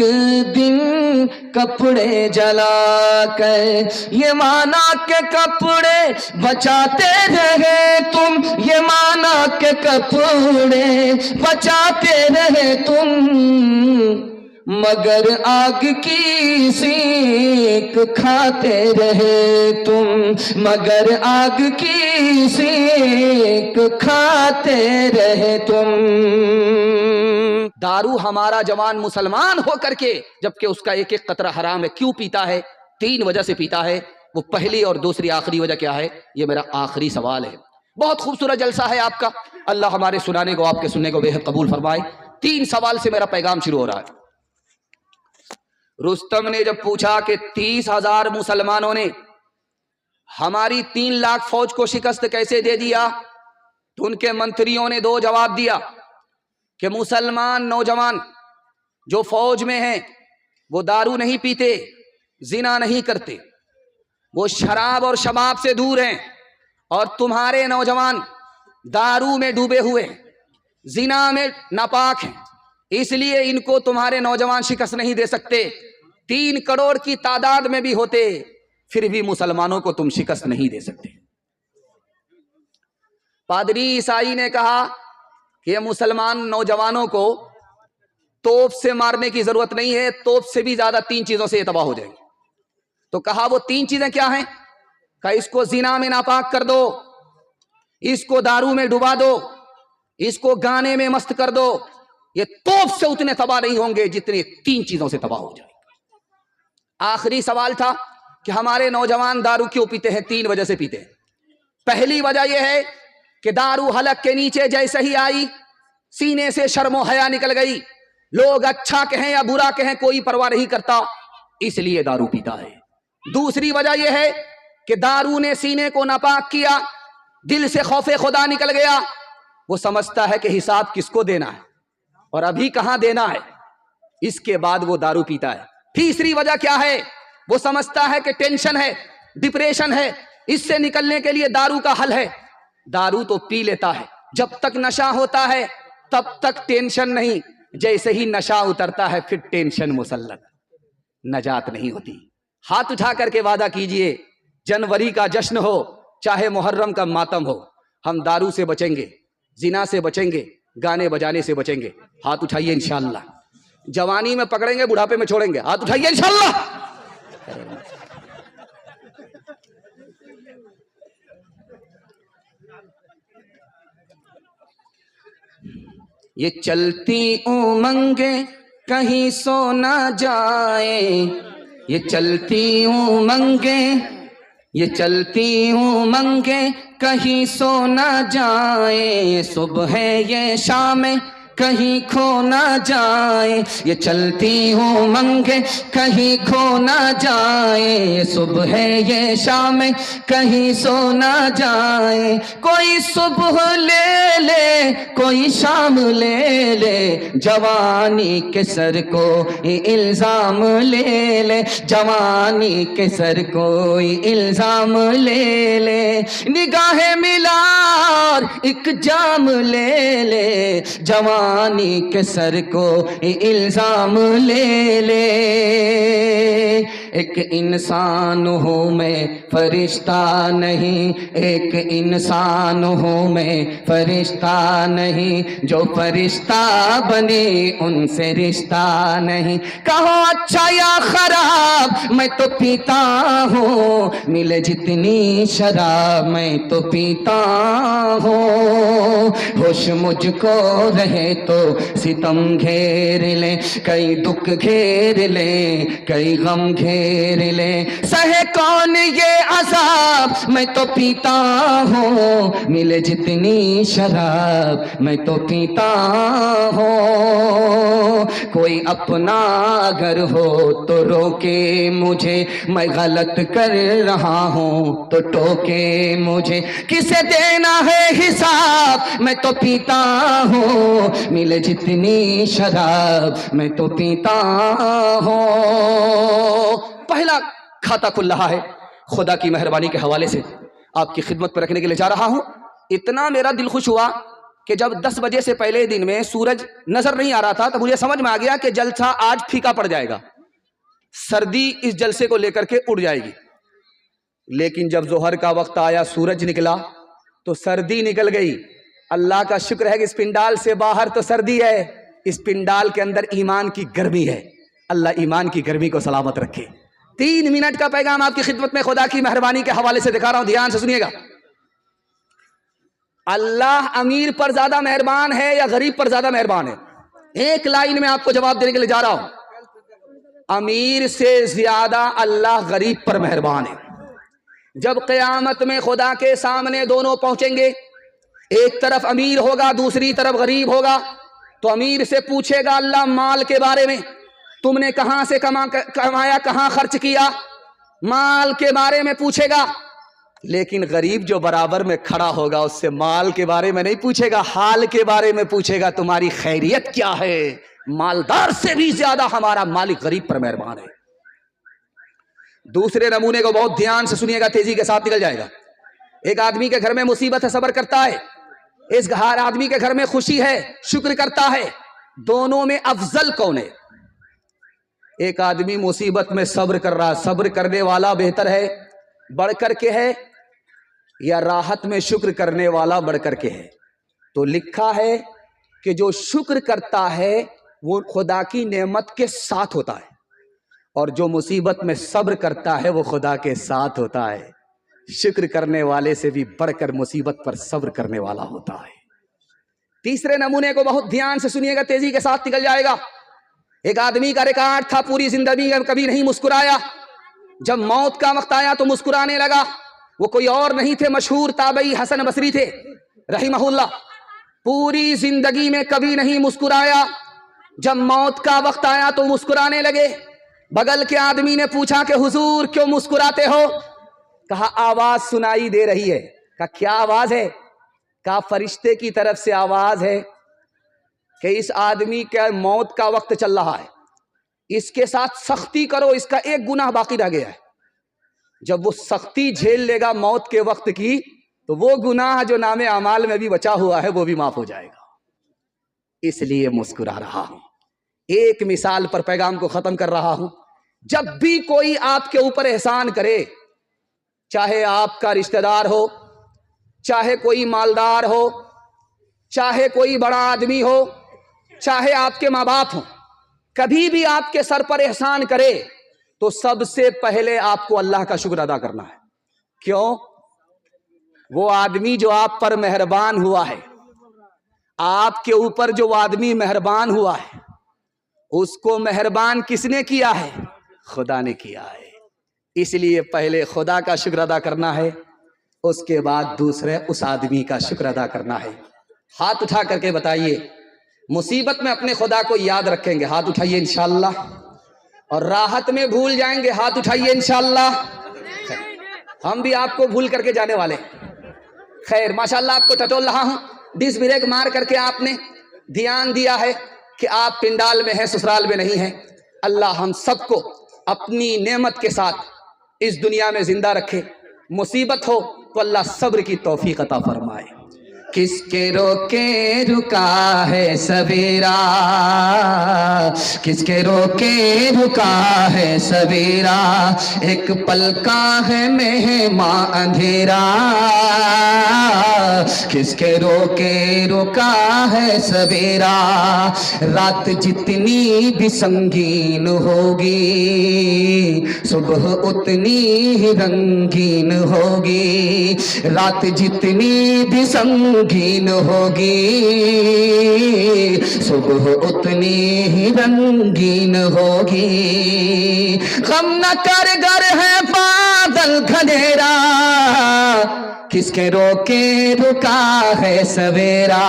دن کپڑے جلا کر، یہ مانا کہ کپڑے بچاتے رہے تم، یہ مانا کہ کپڑے بچاتے رہے تم، مگر آگ کی سینک کھاتے رہے تم، مگر آگ کی سینک کھاتے رہے تم۔ دارو ہمارا جوان مسلمان ہو کر کے جبکہ اس کا ایک ایک قطرہ حرام ہے، کیوں پیتا ہے؟ 3 وجہ سے پیتا ہے، وہ پہلی اور دوسری آخری وجہ کیا ہے؟ یہ میرا آخری سوال ہے۔ بہت خوبصورت جلسہ ہے آپ کا، اللہ ہمارے سنانے کو آپ کے سننے کو بے حد قبول فرمائے۔ 3 سوال سے میرا پیغام شروع ہو رہا ہے۔ رستم نے جب پوچھا کہ 30,000 مسلمانوں نے ہماری 3 لاکھ فوج کو شکست کیسے دے دیا، تو ان کے منتریوں نے 2 جواب دیا کہ مسلمان نوجوان جو فوج میں ہیں وہ دارو نہیں پیتے، زنا نہیں کرتے، وہ شراب اور شباب سے دور ہیں، اور تمہارے نوجوان دارو میں ڈوبے ہوئے زنا میں ناپاک ہیں، اس لیے ان کو تمہارے نوجوان شکست نہیں دے سکتے۔ 3 کروڑ کی تعداد میں بھی ہوتے پھر بھی مسلمانوں کو تم شکست نہیں دے سکتے۔ پادری عیسائی نے کہا کہ یہ مسلمان نوجوانوں کو توپ سے مارنے کی ضرورت نہیں ہے، توپ سے بھی زیادہ 3 چیزوں سے یہ تباہ ہو جائیں گے۔ تو کہا وہ 3 چیزیں کیا ہیں؟ کہ اس کو زنا میں ناپاک کر دو، اس کو دارو میں ڈبا دو، اس کو گانے میں مست کر دو، یہ توپ سے اتنے تباہ نہیں ہوں گے جتنے 3 چیزوں سے تباہ ہو جائیں گے۔ آخری سوال تھا کہ ہمارے نوجوان دارو کیوں پیتے ہیں؟ 3 وجہ سے پیتے ہیں۔ پہلی وجہ یہ ہے کہ دارو حلق کے نیچے جیسے ہی آئی سینے سے شرم و حیا نکل گئی، لوگ اچھا کہیں یا برا کہیں کوئی پرواہ نہیں کرتا، اس لیے دارو پیتا ہے۔ دوسری وجہ یہ ہے کہ دارو نے سینے کو ناپاک کیا، دل سے خوف خدا نکل گیا، وہ سمجھتا ہے کہ حساب کس کو دینا ہے اور ابھی کہاں دینا ہے، اس کے بعد وہ دارو پیتا ہے۔ تیسری وجہ کیا ہے؟ وہ سمجھتا ہے کہ ٹینشن ہے، ڈپریشن ہے، اس سے نکلنے کے لیے دارو کا حل ہے، دارو تو پی لیتا ہے، جب تک نشہ ہوتا ہے تب تک ٹینشن نہیں، جیسے ہی نشہ اترتا ہے پھر ٹینشن مسلط، نجات نہیں ہوتی۔ ہاتھ اٹھا کر کے وعدہ کیجئے، جنوری کا جشن ہو چاہے محرم کا ماتم ہو، ہم دارو سے بچیں گے، زنا سے بچیں گے، گانے بجانے سے بچیں گے۔ ہاتھ اٹھائیے انشاءاللہ، جوانی میں پکڑیں گے، بڑھاپے میں چھوڑیں گے، ہاتھ اٹھائیے انشاءاللہ۔ یہ چلتی امنگیں کہیں سو نہ جائیں، یہ چلتی امنگیں، یہ چلتی امنگیں کہیں سو نہ جائیں، صبح یہ شام کہیں کھو نہ جائیں، یہ چلتی امنگیں کہیں کھو نہ جائیں، صبح یہ شام کہیں سو نہ جائیں، کوئی صبح لے لے کوئی شام لے لے، جوانی کے سر کو الزام لے لے، جوانی کے سر کو الزام لے لے، نگاہ ملا اور ایک جام لے لے، جوانی کے سر کو الزام لے لے، ایک انسان ہوں میں فرشتہ نہیں، ایک انسان ہوں میں فرشتہ نہیں، جو فرشتہ بنے ان سے رشتہ نہیں۔ کہو اچھا یا خراب میں تو پیتا ہوں، ملے جتنی شراب میں تو پیتا ہوں۔ ہوش مجھ کو رہے تو ستم گھیر لے، کئی دکھ گھیر لے، کئی غم گھیر لے، سہے کون یہ عذاب میں تو پیتا ہوں، ملے جتنی شراب میں تو پیتا ہوں۔ کوئی اپنا گھر ہو تو روکے مجھے، میں غلط کر رہا ہوں تو ٹوکے مجھے، کسے دینا ہے حساب میں تو پیتا ہوں، ملے جتنی شراب میں تو پیتا ہوں۔ پہلا کھاتا کھل رہا ہے خدا کی مہربانی کے حوالے سے، آپ کی خدمت پر رکھنے کے لیے جا رہا ہوں۔ اتنا میرا دل خوش ہوا کہ جب 10 بجے سے پہلے دن میں سورج نظر نہیں آ رہا تھا تو مجھے سمجھ میں آ گیا کہ جلسہ آج پھیکا پڑ جائے گا، سردی اس جلسے کو لے کر کے اڑ جائے گی۔ لیکن جب ظہر کا وقت آیا، سورج نکلا تو سردی نکل گئی۔ اللہ کا شکر ہے کہ اس پنڈال سے باہر تو سردی ہے، اس پنڈال کے اندر ایمان کی گرمی ہے۔ اللہ ایمان کی گرمی کو سلامت رکھے۔ 3 منٹ کا پیغام آپ کی خدمت میں خدا کی مہربانی کے حوالے سے دکھا رہا ہوں، دھیان سے سنیے گا۔ اللہ امیر پر زیادہ مہربان ہے یا غریب پر زیادہ مہربان ہے؟ ایک لائن میں آپ کو جواب دینے کے لیے جا رہا ہوں۔ امیر سے زیادہ اللہ غریب پر مہربان ہے۔ جب قیامت میں خدا کے سامنے دونوں پہنچیں گے، ایک طرف امیر ہوگا دوسری طرف غریب ہوگا، تو امیر سے پوچھے گا اللہ مال کے بارے میں، تم نے کہاں سے کمایا، کہاں خرچ کیا، مال کے بارے میں پوچھے گا۔ لیکن غریب جو برابر میں کھڑا ہوگا اس سے مال کے بارے میں نہیں پوچھے گا، حال کے بارے میں پوچھے گا، تمہاری خیریت کیا ہے۔ مالدار سے بھی زیادہ ہمارا مالک غریب پر مہربان ہے۔ دوسرے نمونے کو بہت دھیان سے سنیے گا، تیزی کے ساتھ نکل جائے گا۔ ایک آدمی کے گھر میں مصیبت ہے، صبر کرتا ہے۔ اس ہر آدمی کے گھر میں خوشی ہے، شکر کرتا ہے۔ دونوں میں افضل کون ہے؟ ایک آدمی مصیبت میں صبر کر رہا، صبر کرنے والا بہتر ہے، بڑھ کر کے ہے، یا راحت میں شکر کرنے والا بڑھ کر کے ہے؟ تو لکھا ہے کہ جو شکر کرتا ہے وہ خدا کی نعمت کے ساتھ ہوتا ہے، اور جو مصیبت میں صبر کرتا ہے وہ خدا کے ساتھ ہوتا ہے۔ شکر کرنے والے سے بھی بڑھ کر مصیبت پر صبر کرنے والا ہوتا ہے۔ تیسرے نمونے کو بہت دھیان سے سنیے گا، تیزی کے ساتھ نکل جائے گا۔ ایک آدمی کا ریکارڈ تھا، پوری زندگی میں کبھی نہیں مسکرایا، جب موت کا وقت آیا تو مسکرانے لگا۔ وہ کوئی اور نہیں تھے، مشہور تابعی حسن بصری تھے رحمہ اللہ۔ پوری زندگی میں کبھی نہیں مسکرایا، جب موت کا وقت آیا تو مسکرانے لگے۔ بغل کے آدمی نے پوچھا کہ حضور کیوں مسکراتے ہو؟ کہا آواز سنائی دے رہی ہے۔ کہا کیا آواز ہے؟ کہا فرشتے کی طرف سے آواز ہے کہ اس آدمی کے موت کا وقت چل رہا ہے، اس کے ساتھ سختی کرو، اس کا ایک گناہ باقی رہ گیا ہے۔ جب وہ سختی جھیل لے گا موت کے وقت کی تو وہ گناہ جو نام اعمال میں بھی بچا ہوا ہے وہ بھی معاف ہو جائے گا۔ اس لیے مسکرا رہا ہوں۔ ایک مثال پر پیغام کو ختم کر رہا ہوں۔ جب بھی کوئی آپ کے اوپر احسان کرے، چاہے آپ کا رشتہ دار ہو، چاہے کوئی مالدار ہو، چاہے کوئی بڑا آدمی ہو، چاہے آپ کے ماں باپ ہوں، کبھی بھی آپ کے سر پر احسان کرے تو سب سے پہلے آپ کو اللہ کا شکر ادا کرنا ہے۔ کیوں؟ وہ آدمی جو آپ پر مہربان ہوا ہے، آپ کے اوپر جو آدمی مہربان ہوا ہے، اس کو مہربان کس نے کیا ہے؟ خدا نے کیا ہے۔ اس لیے پہلے خدا کا شکر ادا کرنا ہے، اس کے بعد دوسرے اس آدمی کا شکر ادا کرنا ہے۔ ہاتھ اٹھا کر کے بتائیے، مصیبت میں اپنے خدا کو یاد رکھیں گے؟ ہاتھ اٹھائیے انشاءاللہ۔ اور راحت میں بھول جائیں گے؟ ہاتھ اٹھائیے انشاءاللہ۔ ہم بھی آپ کو بھول کر کے جانے والے۔ خیر ماشاءاللہ، آپ کو ٹٹول رہا ہوں، ڈس بریک مار کر کے آپ نے دھیان دیا ہے کہ آپ پنڈال میں ہیں، سسرال میں نہیں ہیں۔ اللہ ہم سب کو اپنی نعمت کے ساتھ اس دنیا میں زندہ رکھے، مصیبت ہو تو اللہ صبر کی توفیق عطا فرمائے۔ کس کے روکے رکا ہے سویرا، کس کے روکے رکا ہے سویرا، ایک پل کا ہے مہماں اندھیرا، کس کے روکے رکا ہے سویرا، رات جتنی بھی سنگین ہوگی صبح اتنی ہی رنگین ہوگی، رات جتنی بھی سنگین ہوگی صبح اتنی ہی رنگین ہوگی، غم نہ کر گر ہے بادل گھنیرا، کس کے روکے رکا ہے سویرا،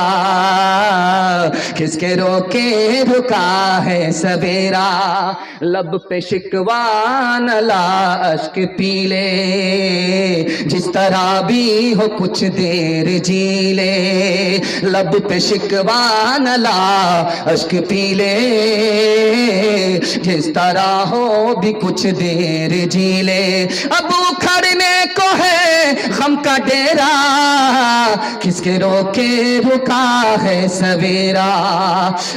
کس کے روکے رکا ہے سویرا، لب پہ شکوہ نہ لا اشک پی لے، جس طرح بھی ہو کچھ دیر جی لے، لب پہ شکوہ نہ لا اشک پی لے، جس طرح ہو بھی کچھ دیر جی لے، اب اکھڑنے کو ہے غم کا ڈیرا، کس کے روکے رکا ہے سویرا،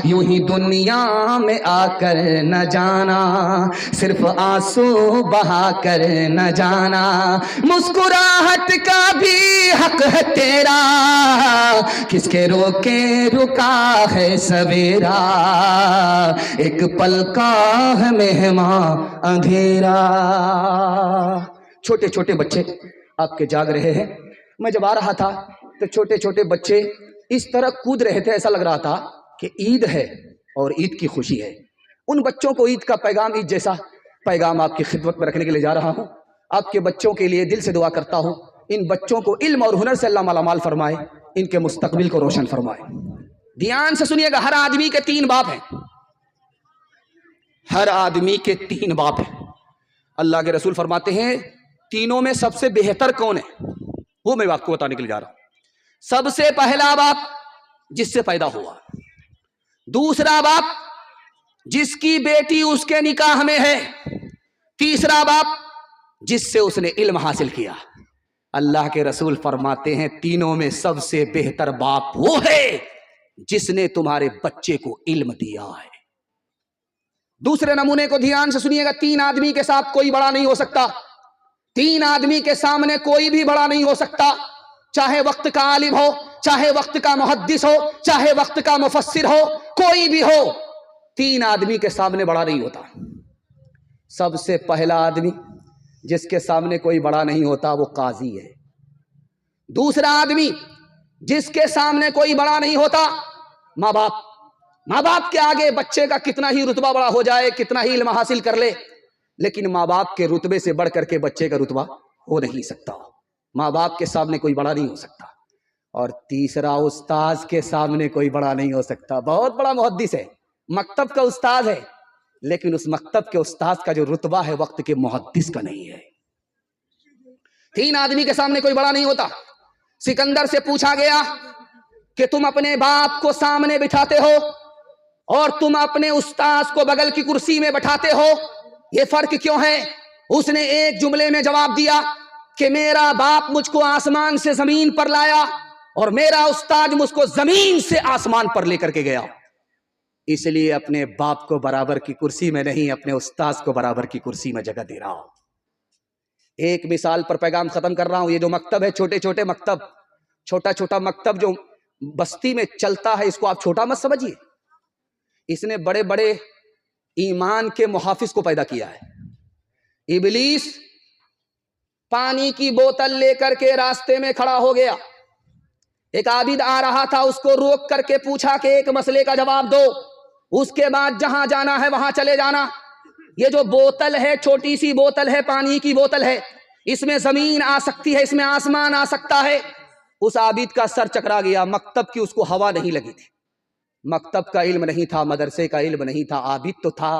یوں ہی دنیا میں آ کر نہ جانا، صرف آنسو بہا کر نہ جانا، مسکراہٹ کا بھی حق ہے تیرا، کس کے روکے رکا ہے سویرا، ایک پل کا ہے مہماں اندھیرا۔ چھوٹے چھوٹے بچے آپ کے جاگ رہے ہیں، میں جب آ رہا تھا تو چھوٹے چھوٹے بچے اس طرح کود رہے تھے، ایسا لگ رہا تھا کہ عید ہے اور عید کی خوشی ہے۔ ان بچوں کو عید کا پیغام، عید جیسا پیغام آپ کی خدمت میں رکھنے کے لیے جا رہا ہوں۔ آپ کے بچوں کے لیے دل سے دعا کرتا ہوں، ان بچوں کو علم اور ہنر سے اللہ مالا مال فرمائے، ان کے مستقبل کو روشن فرمائے۔ دھیان سے سنیے گا، ہر آدمی کے 3 باپ ہیں، ہر آدمی کے 3 باپ ہیں۔ اللہ کے رسول فرماتے ہیں تینوں میں سب سے بہتر کون ہے، وہ میں آپ کو بتانے کے لیے جا رہا ہوں۔ سب سے پہلا باپ جس سے پیدا ہوا، دوسرا باپ جس کی بیٹی اس کے نکاح میں ہے، تیسرا باپ جس سے اس نے علم حاصل کیا۔ اللہ کے رسول فرماتے ہیں تینوں میں سب سے بہتر باپ وہ ہے جس نے تمہارے بچے کو علم دیا ہے۔ دوسرے نمونے کو دھیان سے سنیے گا، 3 آدمی کے ساتھ کوئی بڑا نہیں ہو سکتا، 3 آدمی کے سامنے کوئی بھی بڑا نہیں ہو سکتا، چاہے وقت کا عالم ہو، چاہے وقت کا محدث ہو، چاہے وقت کا مفسر ہو، کوئی بھی ہو، 3 آدمی کے سامنے بڑا نہیں ہوتا۔ سب سے پہلا آدمی جس کے سامنے کوئی بڑا نہیں ہوتا وہ قاضی ہے۔ دوسرا آدمی جس کے سامنے کوئی بڑا نہیں ہوتا ماں باپ۔ ماں باپ کے آگے بچے کا کتنا ہی رتبہ بڑا ہو جائے، کتنا ہی علم حاصل کر لے، لیکن ماں باپ کے رتبے سے بڑھ کر کے بچے کا رتبہ ہو نہیں سکتا۔ ماں باپ کے سامنے کوئی بڑا نہیں ہو سکتا۔ اور تیسرا، استاذ کے سامنے کوئی بڑا نہیں ہو سکتا۔ بہت بڑا محدث ہے، مکتب کا استاذ ہے، لیکن اس مکتب کے استاذ کا جو رتبہ ہے وقت کے محدث کا نہیں ہے۔ 3 آدمی کے سامنے کوئی بڑا نہیں ہوتا۔ سکندر سے پوچھا گیا کہ تم اپنے باپ کو سامنے بٹھاتے ہو اور تم اپنے استاذ کو بغل کی کرسی میں بٹھاتے ہو، یہ فرق کیوں ہے؟ اس نے ایک جملے میں جواب دیا کہ میرا باپ مجھ کو آسمان سے زمین پر لایا اور میرا استاد مجھ کو زمین سے آسمان پر لے کر کے گیا، اس لیے اپنے باپ کو برابر کی کرسی میں نہیں، اپنے استاذ کو برابر کی کرسی میں جگہ دے رہا ہوں۔ ایک مثال پر پیغام ختم کر رہا ہوں۔ یہ جو مکتب ہے، چھوٹے چھوٹے مکتب، چھوٹا چھوٹا مکتب جو بستی میں چلتا ہے، اس کو آپ چھوٹا مت سمجھیے، اس نے بڑے بڑے ایمان کے محافظ کو پیدا کیا ہے۔ ابلیس پانی کی بوتل لے کر کے راستے میں کھڑا ہو گیا، ایک عابد آ رہا تھا، اس کو روک کر کے پوچھا کہ ایک مسئلے کا جواب دو، اس کے بعد جہاں جانا ہے وہاں چلے جانا۔ یہ جو بوتل ہے، چھوٹی سی بوتل ہے، پانی کی بوتل ہے، اس میں زمین آ سکتی ہے، اس میں آسمان آ سکتا ہے۔ اس عابد کا سر چکرا گیا، مکتب کی اس کو ہوا نہیں لگی تھی، مکتب کا علم نہیں تھا، مدرسے کا علم نہیں تھا، عابد تو تھا۔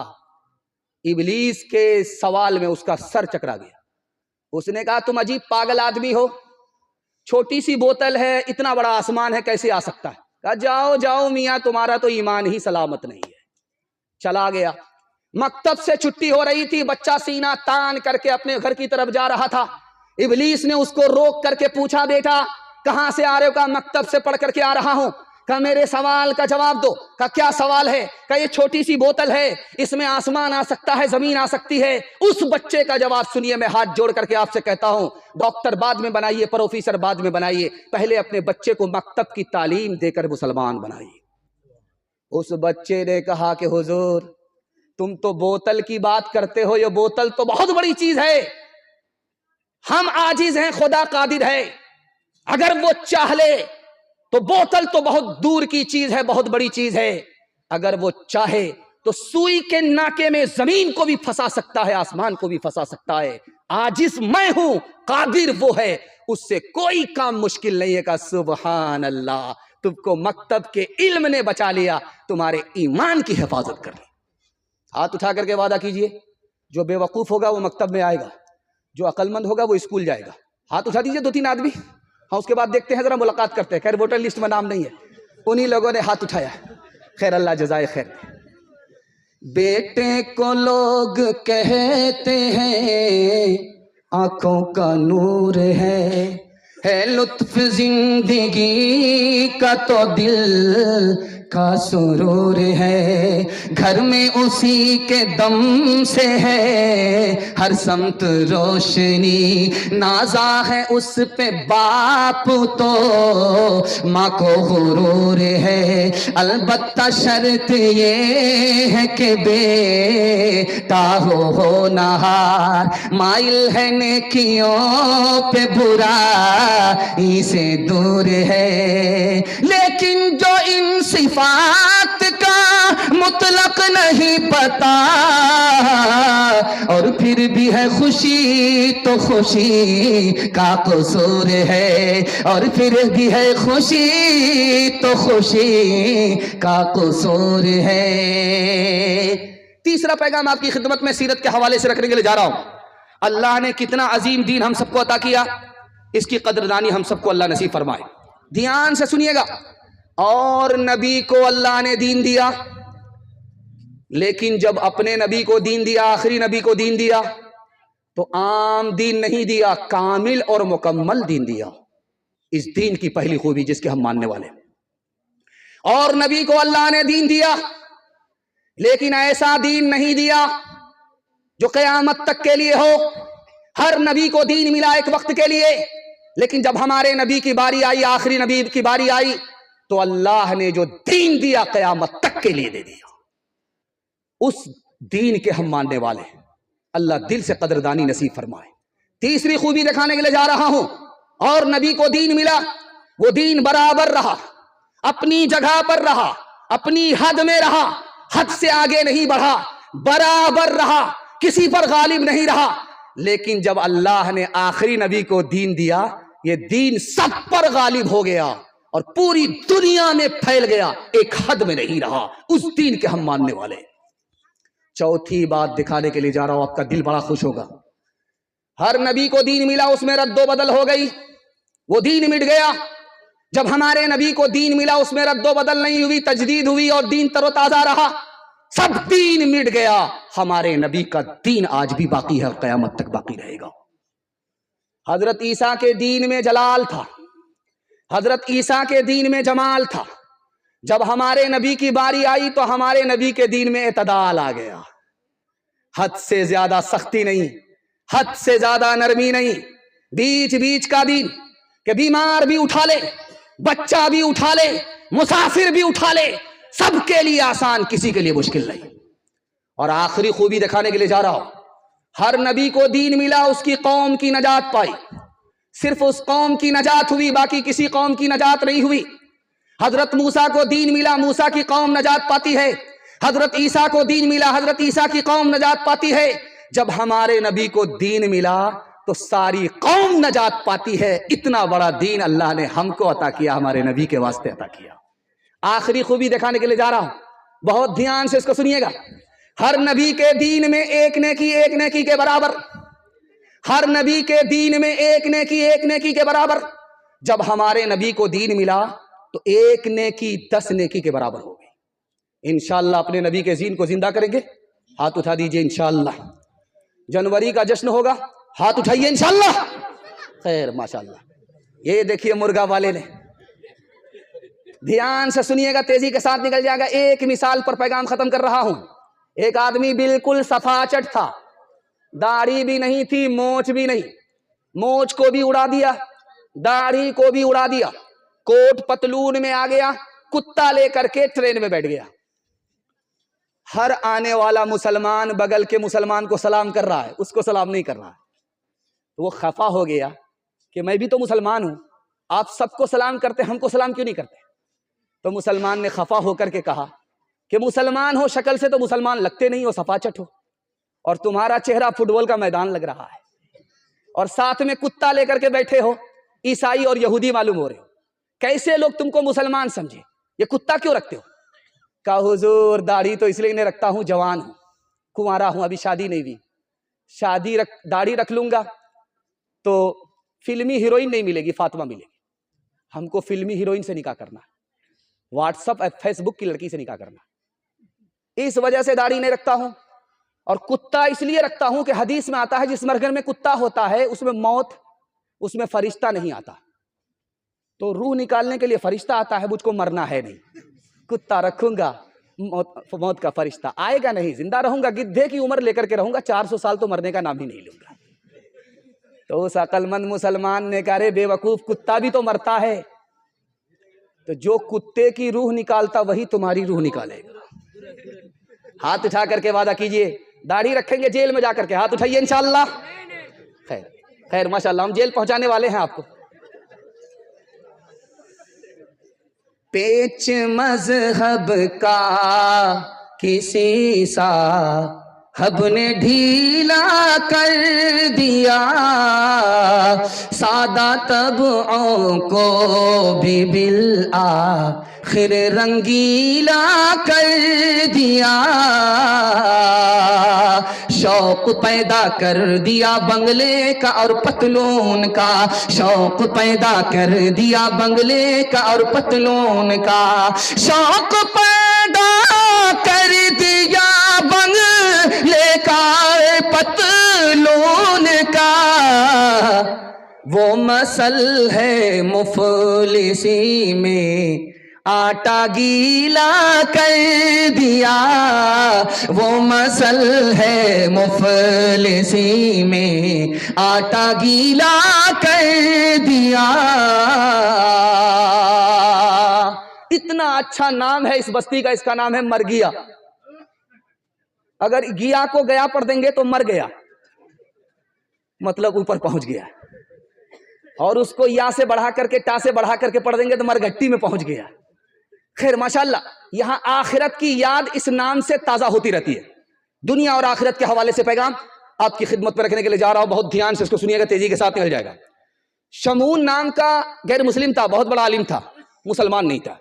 ابلیس کے سوال میں اس کا سر چکرا گیا۔ اس نے کہا تم عجیب پاگل آدمی ہو، چھوٹی سی بوتل ہے، اتنا بڑا آسمان ہے، کیسے آ سکتا ہے؟ کہا جاؤ جاؤ میاں، تمہارا تو ایمان ہی سلامت نہیں ہے۔ چلا گیا۔ مکتب سے چھٹی ہو رہی تھی، بچہ سینہ تان کر کے اپنے گھر کی طرف جا رہا تھا۔ ابلیس نے اس کو روک کر کے پوچھا بیٹا کہاں سے آ رہے ہو؟ کہا مکتب سے پڑھ کر کے آ رہا ہوں۔ کہا میرے سوال کا جواب دو۔ کہا کیا سوال ہے؟ کہا یہ چھوٹی سی بوتل ہے، اس میں آسمان آ سکتا ہے، زمین آ سکتی ہے۔ اس بچے کا جواب سنیے، میں ہاتھ جوڑ کر کے آپ سے کہتا ہوں، ڈاکٹر بعد میں بنائیے، پروفیسر بعد میں بنائیے، پہلے اپنے بچے کو مکتب کی تعلیم دے کر مسلمان بنائیے۔ اس بچے نے کہا کہ حضور تم تو بوتل کی بات کرتے ہو، یہ بوتل تو بہت بڑی چیز ہے، ہم عاجز ہیں، خدا قادر ہے، اگر وہ چاہ لے تو بوتل تو بہت دور کی چیز ہے، بہت بڑی چیز ہے، اگر وہ چاہے تو سوئی کے ناکے میں زمین کو بھی پھنسا سکتا ہے، آسمان کو بھی پھنسا سکتا ہے، عاجز میں ہوں، قادر وہ ہے، اس سے کوئی کام مشکل نہیں ہے۔ کہا سبحان اللہ، تم کو مکتب کے علم نے بچا لیا، تمہارے ایمان کی حفاظت کر لی۔ ہاتھ اٹھا کر کے وعدہ کیجئے، جو بے وقوف ہوگا وہ مکتب میں آئے گا، جو عقل مند ہوگا وہ اسکول جائے گا۔ ہاتھ اٹھا دیجئے 2-3 آدمی، ہاں اس کے بعد دیکھتے ہیں، ذرا ملاقات کرتے ہیں۔ خیر ووٹر لسٹ میں نام نہیں ہے، انہی لوگوں نے ہاتھ اٹھایا، خیر اللہ جزائے خیر۔ بیٹے کو لوگ کہتے ہیں آنکھوں کا نور ہے لطف زندگی کا تو دل کا سرور ہے، گھر میں اسی کے دم سے ہے ہر سمت روشنی، نازا ہے اس پہ باپ تو ماں کو غرور ہے، البتہ شرط یہ ہے کہ بیٹا ہو نہار، مائل ہے نیکیوں پہ برائی سے دور ہے، لیکن جو ان صفات کا مطلق نہیں پتا اور پھر بھی ہے خوشی تو خوشی کا قصور ہے، اور پھر بھی ہے خوشی تو خوشی کا قصور ہے۔ تیسرا پیغام آپ کی خدمت میں سیرت کے حوالے سے رکھنے کے لیے جا رہا ہوں۔ اللہ نے کتنا عظیم دین ہم سب کو عطا کیا، اس کی قدردانی ہم سب کو اللہ نصیب فرمائے۔ دھیان سے سنیے گا، اور نبی کو اللہ نے دین دیا، لیکن جب اپنے نبی کو دین دیا، آخری نبی کو دین دیا، تو عام دین نہیں دیا، کامل اور مکمل دین دیا۔ اس دین کی پہلی خوبی جس کے ہم ماننے والے ہیں۔ اور نبی کو اللہ نے دین دیا، لیکن ایسا دین نہیں دیا جو قیامت تک کے لیے ہو۔ ہر نبی کو دین ملا ایک وقت کے لیے، لیکن جب ہمارے نبی کی باری آئی، آخری نبی کی باری آئی، تو اللہ نے جو دین دیا قیامت تک کے لیے دے دیا۔ اس دین کے ہم ماننے والے ہیں، اللہ دل سے قدردانی نصیب فرمائے۔ تیسری خوبی دکھانے کے لیے جا رہا ہوں، اور نبی کو دین ملا، وہ دین برابر رہا، اپنی جگہ پر رہا، اپنی حد میں رہا، حد سے آگے نہیں بڑھا، برابر رہا، کسی پر غالب نہیں رہا۔ لیکن جب اللہ نے آخری نبی کو دین دیا، یہ دین سب پر غالب ہو گیا اور پوری دنیا میں پھیل گیا، ایک حد میں نہیں رہا۔ اس دین کے ہم ماننے والے۔ چوتھی بات دکھانے کے لیے جا رہا ہوں، آپ کا دل بڑا خوش ہوگا۔ ہر نبی کو دین ملا، اس میں رد و بدل ہو گئی، وہ دین مٹ گیا۔ جب ہمارے نبی کو دین ملا، اس میں رد و بدل نہیں ہوئی، تجدید ہوئی اور دین تر و تازہ رہا۔ سب دین مٹ گیا، ہمارے نبی کا دین آج بھی باقی ہے اور قیامت تک باقی رہے گا۔ حضرت عیسیٰ کے دین میں جلال تھا، حضرت عیسیٰ کے دین میں جمال تھا۔ جب ہمارے نبی کی باری آئی تو ہمارے نبی کے دین میں اعتدال آ گیا، حد سے زیادہ سختی نہیں، حد سے زیادہ نرمی نہیں، بیچ بیچ کا دین، کہ بیمار بھی اٹھا لے، بچہ بھی اٹھا لے، مسافر بھی اٹھا لے، سب کے لیے آسان، کسی کے لیے مشکل نہیں۔ اور آخری خوبی دکھانے کے لیے جا رہا ہوں، ہر نبی کو دین ملا، اس کی قوم کی نجات پائی، صرف اس قوم کی نجات ہوئی، باقی کسی قوم کی نجات نہیں ہوئی۔ حضرت موسیٰ کو دین ملا، موسیٰ کی قوم نجات پاتی ہے۔ حضرت عیسیٰ کو دین ملا، حضرت عیسیٰ کی قوم نجات پاتی ہے۔ جب ہمارے نبی کو دین ملا تو ساری قوم نجات پاتی ہے۔ اتنا بڑا دین اللہ نے ہم کو عطا کیا، ہمارے نبی کے واسطے عطا کیا۔ آخری خوبی دکھانے کے لیے جا رہا ہوں، بہت دھیان سے اس کو سنیے گا۔ ہر نبی کے دین میں ایک نیکی کے برابر، ہر نبی کے دین میں ایک نیکی کے برابر۔ جب ہمارے نبی کو دین ملا تو ایک نیکی 10 نیکی کے برابر ہو گئی۔ انشاءاللہ اپنے نبی کے دین کو زندہ کریں گے، ہاتھ اٹھا دیجئے انشاءاللہ۔ جنوری کا جشن ہوگا، ہاتھ اٹھائیے انشاءاللہ۔ خیر ماشاءاللہ، یہ دیکھیے مرغا والے نے، دھیان سے سنیے گا، تیزی کے ساتھ نکل جائے گا، ایک مثال پر پیغام ختم کر رہا ہوں۔ ایک آدمی بالکل سفاچٹ تھا، داڑھی بھی نہیں تھی، مونچھ بھی نہیں، مونچھ کو بھی اڑا دیا، داڑھی کو بھی اڑا دیا، کوٹ پتلون میں آ گیا، کتا لے کر کے ٹرین میں بیٹھ گیا۔ ہر آنے والا مسلمان بغل کے مسلمان کو سلام کر رہا ہے، اس کو سلام نہیں کر رہا ہے۔ وہ خفا ہو گیا کہ میں بھی تو مسلمان ہوں، آپ سب کو سلام کرتے، ہم کو سلام کیوں نہیں کرتے؟ تو مسلمان نے خفا ہو کر کے کہا کہ مسلمان ہو، شکل سے تو مسلمان لگتے نہیں ہو، سفاچٹ ہو، اور تمہارا چہرہ فٹ بال کا میدان لگ رہا ہے، اور ساتھ میں کتا لے کر کے بیٹھے ہو، عیسائی اور یہودی معلوم ہو رہے ہو، کیسے لوگ تم کو مسلمان سمجھے؟ یہ کتا کیوں رکھتے ہو؟ کہا حضور داڑھی تو اس لیے نہیں رکھتا ہوں، جوان ہوں، کنوارا ہوں، ابھی شادی نہیں ہوئی، داڑھی رکھ لوں گا تو فلمی ہیروئن نہیں ملے گی، فاطمہ ملے گی، ہم کو فلمی ہیروئن سے نکاح کرنا، واٹس اپ فیس بک کی لڑکی سے نکاح کرنا، اس وجہ سے داڑھی نہیں رکھتا ہوں۔ اور کتا اس لیے رکھتا ہوں کہ حدیث میں آتا ہے جس مرغن میں کتا ہوتا ہے اس میں موت، اس میں فرشتہ نہیں آتا، تو روح نکالنے کے لیے فرشتہ آتا ہے، مجھ کو مرنا ہے نہیں، کتا رکھوں گا، موت کا فرشتہ آئے گا نہیں، زندہ رہوں گا، گدھے کی عمر لے کر کے رہوں گا، 400 سال تو مرنے کا نام ہی نہیں لوں گا۔ تو اس عقل مند مسلمان نے کہا رے بے وقوف، کتا بھی تو مرتا ہے، تو جو کتے کی روح نکالتا وہی تمہاری روح نکالے گا۔ ہاتھ اٹھا کر کے وعدہ کیجئے، داڑھی رکھیں گے جیل میں جا کر کے، ہاتھ اٹھائیے انشاءاللہ۔ خیر خیر ماشاءاللہ، ہم جیل پہنچانے والے ہیں آپ کو۔ پیچ مذہب کا کسی صاحب نے ڈھیلا کر دیا، سادہ طبعوں کو بھی بالآخر رنگیلا کر دیا، شوق پیدا کر دیا بنگلے کا اور پتلون کا، شوق پیدا کر دیا بنگلے کا اور پتلون کا، شوق پیدا کر دیا بنگلے کا پتلون کا، وہ مسل ہے مفلسی میں آٹا گیلا کر دیا، وہ مسل ہے مفلسی میں آٹا گیلا کر دیا۔ اتنا اچھا نام ہے اس بستی کا، اس کا نام ہے مرگیا۔ اگر گیا کو گیا پڑھ دیں گے تو مر گیا، مطلب اوپر پہنچ گیا، اور اس کو یا سے بڑھا کر کے، ٹا سے بڑھا کر کے پڑھ دیں گے تو مرگٹی میں پہنچ گیا۔ خیر ماشاءاللہ، یہاں آخرت کی یاد اس نام سے تازہ ہوتی رہتی ہے۔ دنیا اور آخرت کے حوالے سے پیغام آپ کی خدمت پر رکھنے کے لیے جا رہا ہوں، بہت دھیان سے اس کو سنیے گا، تیزی کے ساتھ نکل جائے گا۔ شمون نام کا غیر مسلم تھا، بہت بڑا عالم تھا، مسلمان نہیں تھا۔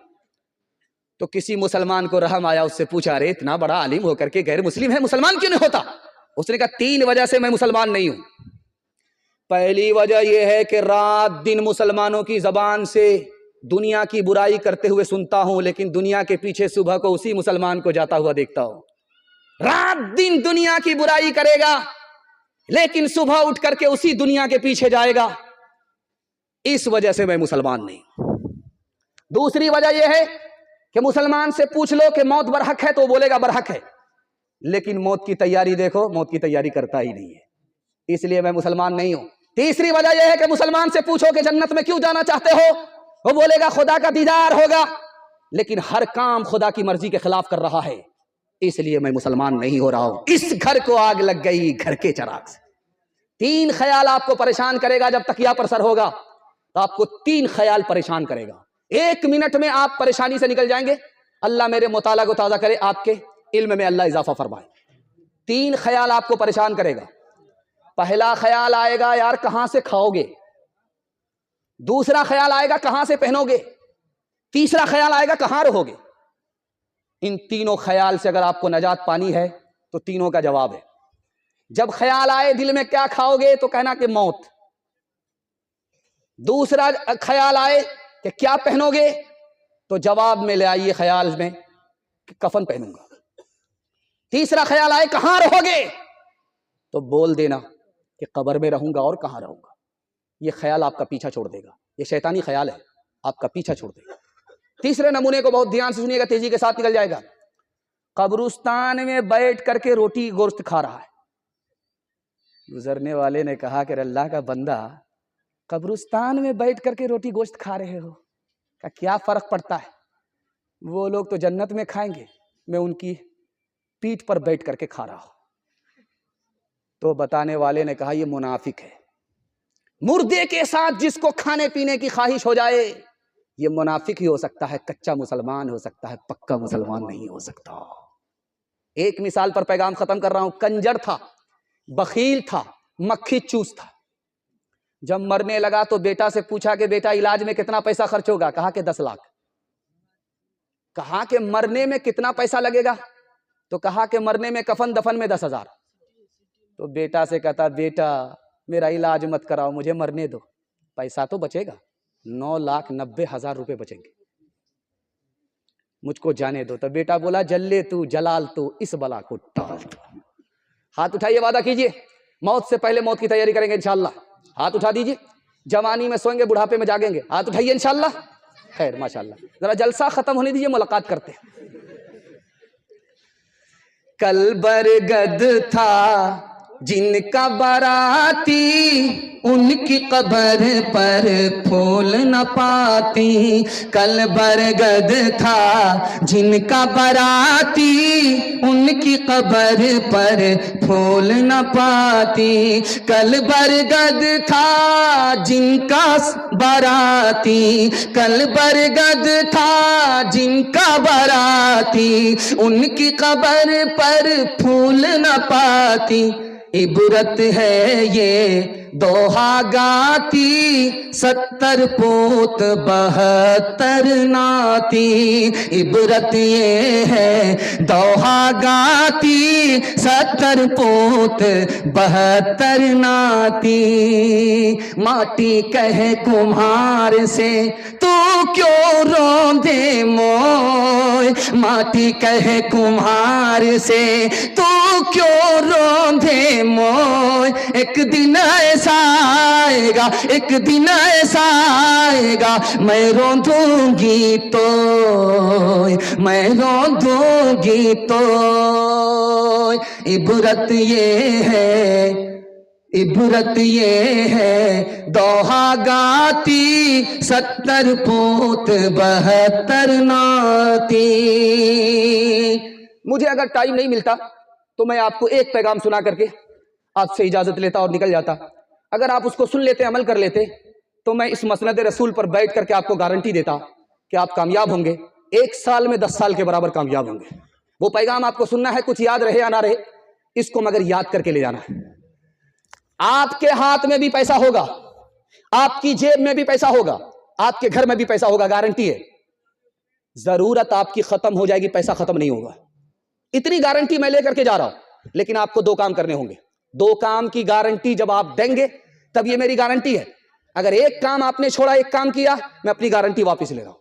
تو کسی مسلمان کو رحم آیا، اس سے پوچھا ارے اتنا بڑا عالم ہو کر کے غیر مسلم ہے، مسلمان کیوں نہیں ہوتا؟ اس نے کہا 3 وجہ سے میں مسلمان نہیں ہوں۔ پہلی وجہ یہ ہے کہ رات دن مسلمانوں کی زبان سے دنیا کی برائی کرتے ہوئے سنتا ہوں، لیکن دنیا کے پیچھے صبح کو اسی مسلمان کو جاتا ہوا دیکھتا ہوں۔ رات دن دنیا کی برائی کرے گا لیکن صبح اٹھ کر کے اسی دنیا کے پیچھے جائے گا، اس وجہ سے میں مسلمان نہیں۔ دوسری وجہ یہ ہے کہ مسلمان سے پوچھ لو کہ موت برحق ہے تو وہ بولے گا برحق ہے، لیکن موت کی تیاری دیکھو، موت کی تیاری کرتا ہی نہیں ہے، اس لیے میں مسلمان نہیں ہوں۔ تیسری وجہ یہ ہے کہ مسلمان سے پوچھو کہ جنت میں کیوں جانا چاہتے ہو، وہ بولے گا خدا کا دیدار ہوگا، لیکن ہر کام خدا کی مرضی کے خلاف کر رہا ہے، اس لیے میں مسلمان نہیں ہو رہا ہوں۔ اس گھر کو آگ لگ گئی گھر کے چراغ سے۔ 3 خیال آپ کو پریشان کرے گا، جب تکیہ پر سر ہوگا تو آپ کو 3 خیال پریشان کرے گا۔ 1 منٹ میں آپ پریشانی سے نکل جائیں گے۔ اللہ میرے مطالعہ کو تازہ کرے، آپ کے علم میں اللہ اضافہ فرمائے۔ 3 خیال آپ کو پریشان کرے گا۔ پہلا خیال آئے گا یار کہاں سے کھاؤ گے، دوسرا خیال آئے گا کہاں سے پہنو گے، تیسرا خیال آئے گا کہاں رہو گے۔ ان تینوں خیال سے اگر آپ کو نجات پانی ہے تو تینوں کا جواب ہے۔ جب خیال آئے دل میں کیا کھاؤ گے تو کہنا کہ موت، دوسرا خیال آئے کہ کیا پہنو گے تو جواب میں لے آئیے خیال میں کہ کفن پہنوں گا، تیسرا خیال آئے کہاں رہو گے تو بول دینا کہ قبر میں رہوں گا اور کہاں رہوں گا، یہ خیال آپ کا پیچھا چھوڑ دے گا۔ یہ شیطانی خیال ہے، آپ کا پیچھا چھوڑ دے گا۔ تیسرے نمونے کو بہت دھیان سے سنیے گا، تیزی کے ساتھ نکل جائے گا۔ قبرستان میں بیٹھ کر کے روٹی گوشت کھا رہا ہے۔ گزرنے والے نے کہا کہ اللہ کا بندہ، قبرستان میں بیٹھ کر کے روٹی گوشت کھا رہے ہو، کیا فرق پڑتا ہے؟ وہ لوگ تو جنت میں کھائیں گے، میں ان کی پیٹھ پر بیٹھ کر کے کھا رہا ہوں۔ تو بتانے والے نے کہا یہ منافق ہے۔ مردے کے ساتھ جس کو کھانے پینے کی خواہش ہو جائے یہ منافق ہی ہو سکتا ہے، کچا مسلمان ہو سکتا ہے، پکا مسلمان نہیں ہو سکتا۔ ایک مثال پر پیغام ختم کر رہا ہوں۔ کنجر تھا، بخیل تھا، مکھی چوس تھا۔ جب مرنے لگا تو بیٹا سے پوچھا کہ بیٹا علاج میں کتنا پیسہ خرچ ہوگا؟ کہا کہ 10 لاکھ۔ کہا کہ مرنے میں کتنا پیسہ لگے گا؟ تو کہا کہ مرنے میں کفن دفن میں 10,000۔ تو بیٹا سے کہتا بیٹا میرا علاج مت کراؤ، مجھے مرنے دو، پیسہ تو بچے گا، 9,90,000 روپے بچیں گے، مجھ کو جانے دو۔ تو بیٹا بولا جلے تو جلال تو اس بلا کو ٹال تو۔ ہاتھ اٹھائیے، وعدہ کیجئے موت سے پہلے موت کی تیاری کریں گے انشاءاللہ۔ ہاتھ اٹھا دیجئے، جوانی میں سوئیں گے، بڑھاپے میں جاگیں گے، ہاتھ اٹھائیے انشاءاللہ۔ خیر ماشاءاللہ، ذرا جلسہ ختم ہونے دیجئے، ملاقات کرتے ہیں۔ کل برگد تھا جن کا باراتی، ان کی قبر پر پھول نہ پاتی۔ کل برگد تھا جن کا باراتی، ان کی قبر پر پھول نہ پاتی۔ کل برگد تھا جن کا باراتی، کل برگد تھا جن کا باراتی، ان کی قبر پر پھول نہ پاتی۔ عبرت ہے یہ دوہا گاتی، 70 پوت 72 ناتی۔ عبرت یہ ہے دوہا گاتی، 70 پوت 72 ناتی۔ ماٹی کہے کمہار سے تو کیوں روندے موئے، ماٹی کہے کمہار سے تو کیوں روندے موئے۔ ایک دن ایسا آئے گا، ایک دن ایسا آئے گا، میں روندوں گی تو، میں روندوں گی تو۔ عبرت یہ ہے، عبرت یہ ہے دوہا گاتی، 70 پوت 72 ناتی۔ مجھے اگر ٹائم نہیں ملتا تو میں آپ کو ایک پیغام سنا کر کے آپ سے اجازت لیتا اور نکل جاتا۔ اگر آپ اس کو سن لیتے، عمل کر لیتے، تو میں اس مسند رسول پر بیٹھ کر کے آپ کو گارنٹی دیتا کہ آپ کامیاب ہوں گے، 1 سال میں 10 سال کے برابر کامیاب ہوں گے۔ وہ پیغام آپ کو سننا ہے، کچھ یاد رہے یا نہ رہے، اس کو مگر یاد کر کے لے جانا ہے۔ آپ کے ہاتھ میں بھی پیسہ ہوگا، آپ کی جیب میں بھی پیسہ ہوگا، آپ کے گھر میں بھی پیسہ ہوگا، گارنٹی ہے۔ ضرورت آپ کی ختم ہو جائے گی، پیسہ ختم نہیں ہوگا۔ اتنی گارنٹی میں لے کر کے جا رہا ہوں، لیکن آپ کو 2 کام کرنے ہوں گے۔ 2 کام کی گارنٹی جب آپ دیں گے تب یہ میری گارنٹی ہے۔ اگر ایک کام آپ نے چھوڑا، ایک کام کیا، میں اپنی گارنٹی واپس لے رہا ہوں۔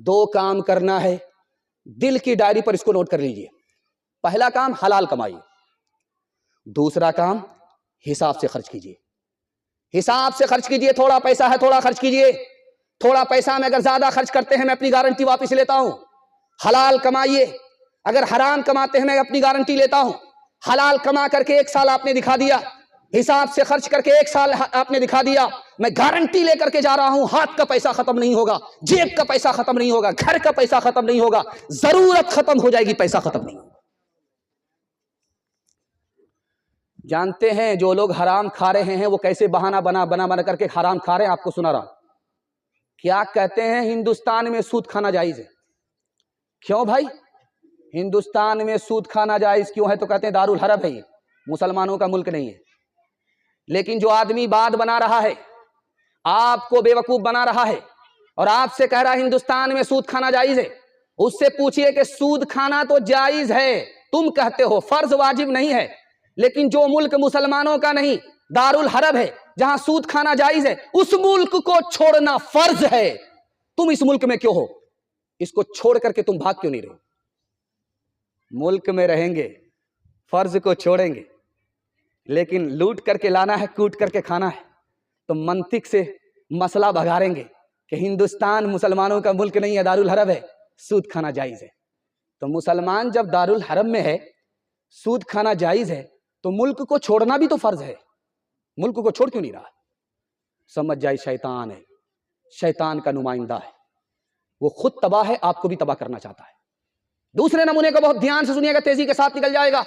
2 کام کرنا ہے، دل کی ڈائری پر اس کو نوٹ کر لیجئے۔ پہلا کام حلال کمائیے، دوسرا کام حساب سے خرچ کیجئے۔ حساب سے خرچ کیجئے، تھوڑا پیسہ ہے تھوڑا خرچ کیجئے، تھوڑا پیسہ میں اگر زیادہ خرچ کرتے ہیں میں اپنی گارنٹی واپس لیتا ہوں۔ حلال کمائیے، اگر حرام کماتے ہیں میں اپنی گارنٹی لیتا ہوں۔ حلال کما کر کے 1 سال آپ نے دکھا دیا، حساب سے خرچ کر کے 1 سال آپ نے دکھا دیا، میں گارنٹی لے کر کے جا رہا ہوں، ہاتھ کا پیسہ ختم نہیں ہوگا، جیب کا پیسہ ختم نہیں ہوگا، گھر کا پیسہ ختم نہیں ہوگا، ضرورت ختم ہو جائے گی، پیسہ ختم نہیں ہوگا۔ جانتے ہیں جو لوگ حرام کھا رہے ہیں وہ کیسے بہانہ بنا کر کے حرام کھا رہے ہیں؟ آپ کو سنا رہا، کیا کہتے ہیں ہندوستان میں سود کھانا جائز ہے۔ کیوں بھائی ہندوستان میں سود کھانا جائز کیوں ہے؟ تو کہتے ہیں دارالحرب ہے، یہ مسلمانوں کا ملک نہیں ہے۔ لیکن جو آدمی بات بنا رہا ہے، آپ کو بیوقوف بنا رہا ہے اور آپ سے کہہ رہا ہے ہندوستان میں سود کھانا جائز ہے، اس سے پوچھئے کہ سود کھانا تو جائز ہے، تم کہتے ہو فرض واجب نہیں ہے، لیکن جو ملک مسلمانوں کا نہیں، دارالحرب ہے، جہاں سود کھانا جائز ہے، اس ملک کو چھوڑنا فرض ہے۔ تم اس ملک میں کیوں ہو؟ اس کو چھوڑ کر کے تم بھاگ کیوں نہیں رہے؟ ملک میں رہیں گے، فرض کو چھوڑیں گے، لیکن لوٹ کر کے لانا ہے، کوٹ کر کے کھانا ہے، تو منطق سے مسئلہ بگاڑیں گے کہ ہندوستان مسلمانوں کا ملک نہیں ہے، دارالحرب ہے، سود کھانا جائز ہے۔ تو مسلمان جب دارالحرب میں ہے، سود کھانا جائز ہے، تو ملک کو چھوڑنا بھی تو فرض ہے۔ ملک کو چھوڑ کیوں نہیں رہا؟ سمجھ جائے شیطان ہے، شیطان کا نمائندہ ہے، وہ خود تباہ ہے، آپ کو بھی تباہ کرنا چاہتا ہے۔ دوسرے نمونے کو بہت دھیان سے سنیے گا، تیزی کے ساتھ نکل جائے گا۔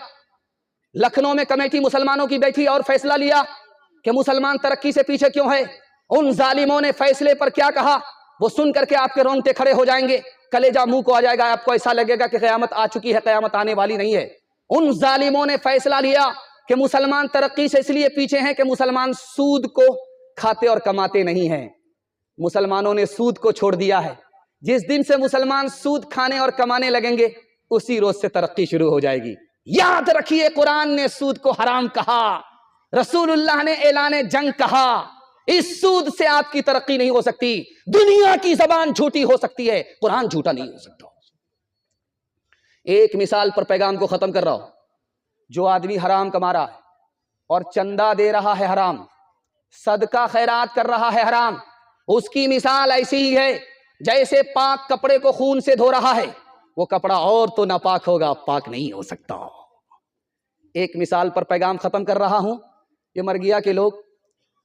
لکھنؤ میں کمیٹی مسلمانوں کی بیٹھی اور فیصلہ لیا کہ مسلمان ترقی سے پیچھے کیوں ہے۔ ان ظالموں نے فیصلے پر کیا کہا وہ سن کر کے آپ کے رونگٹے کھڑے ہو جائیں گے، کلیجہ منہ کو آ جائے گا، آپ کو ایسا لگے گا کہ قیامت آ چکی ہے، قیامت آنے والی نہیں ہے۔ ان ظالموں نے فیصلہ لیا کہ مسلمان ترقی سے اس لیے پیچھے ہیں کہ مسلمان سود کو کھاتے اور کماتے نہیں ہیں۔ مسلمانوں نے سود کو چھوڑ دیا ہے۔ جس دن سے مسلمان سود کھانے اور کمانے لگیں گے، اسی روز سے ترقی شروع ہو جائے گی۔ یاد رکھیے، قرآن نے سود کو حرام کہا، رسول اللہ نے اعلان جنگ کہا۔ اس سود سے آپ کی ترقی نہیں ہو سکتی۔ دنیا کی زبان جھوٹی ہو سکتی ہے، قرآن جھوٹا نہیں ہو سکتا۔ ایک مثال پر پیغام کو ختم کر رہا ہوں۔ جو آدمی حرام کما رہا ہے اور چندہ دے رہا ہے حرام، صدقہ خیرات کر رہا ہے حرام، اس کی مثال ایسی ہی ہے جیسے پاک کپڑے کو خون سے دھو رہا ہے۔ وہ کپڑا اور تو ناپاک ہوگا، پاک نہیں ہو سکتا۔ ایک مثال پر پیغام ختم کر رہا ہوں۔ یہ مرگیا کے لوگ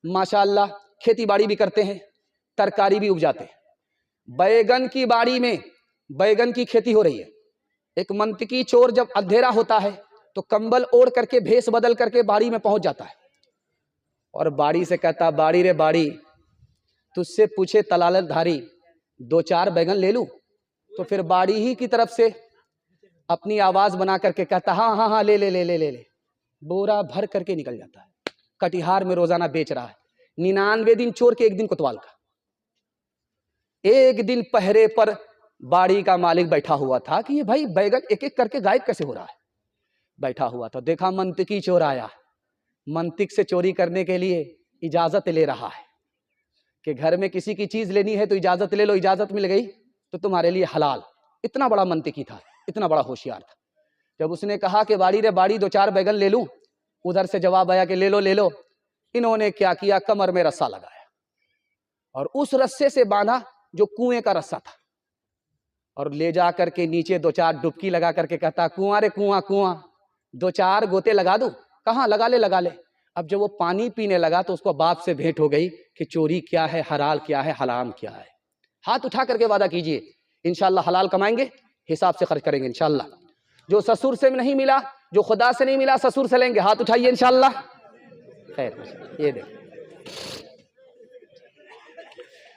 ماشاءاللہ کھیتی باڑی بھی کرتے ہیں، ترکاری بھی اپجاتے ہیں۔ بیگن کی باڑی میں بیگن کی کھیتی ہو رہی ہے۔ ایک منطقی چور جب اندھیرا ہوتا ہے تو کمبل اوڑھ کر کے بھیس بدل کر کے باڑی میں پہنچ جاتا ہے اور باڑی سے کہتا، باڑی رے باڑی، تجھ سے پوچھے تلالت دھاری، 2-4 بیگن لے لوں؟ تو پھر باڑی ہی کی طرف سے اپنی آواز بنا کر کے کہتا، ہاں ہاں ہاں، لے لے لے لے لے لے۔ بورا بھر کر کے نکل جاتا ہے۔ کٹیہار میں روزانہ بیچ رہا ہے۔ 99 دن چور کے، 1 دن کوتوال کا۔ ایک دن پہرے پر باڑی کا مالک بیٹھا ہوا تھا کہ یہ بھائی بیگن ایک ایک کر کے غائب کیسے ہو رہا ہے۔ بیٹھا ہوا تھا، دیکھا منطقی چور آیا، منطق سے چوری کرنے کے لیے اجازت لے رہا ہے کہ گھر میں کسی کی چیز لینی ہے تو اجازت لے لو، اجازت مل گئی تو تمہارے لیے حلال۔ اتنا بڑا منطقی تھا، اتنا بڑا ہوشیار تھا۔ جب اس نے کہا کہ باڑی رے باڑی 2-4 بیگن لے لوں، ادھر سے جواب آیا کہ لے لو لے لو۔ انہوں نے کیا کیا، کمر میں رسا لگایا اور اس رسے سے باندھا جو کنویں کا رسا تھا، اور لے جا کر کے نیچے 2-4 ڈبکی لگا کر کے کہتا، کنواں رے کنواں کنواں، 2-4 گوتے لگا دوں؟ کہاں، لگا لے لگا لے۔ اب جب وہ پانی پینے لگا تو اس کو باپ سے بھیٹ ہو گئی کہ چوری کیا ہے، حلال کیا ہے، حرام کیا ہے۔ ہاتھ اٹھا کر کے وعدہ کیجئے، انشاءاللہ حلال کمائیں گے، حساب سے خرچ کریں گے انشاءاللہ۔ جو سسر سے نہیں ملا، جو خدا سے نہیں ملا، سسر سے لیں گے۔ ہاتھ اٹھائیے انشاءاللہ۔ خیر، یہ دیکھ،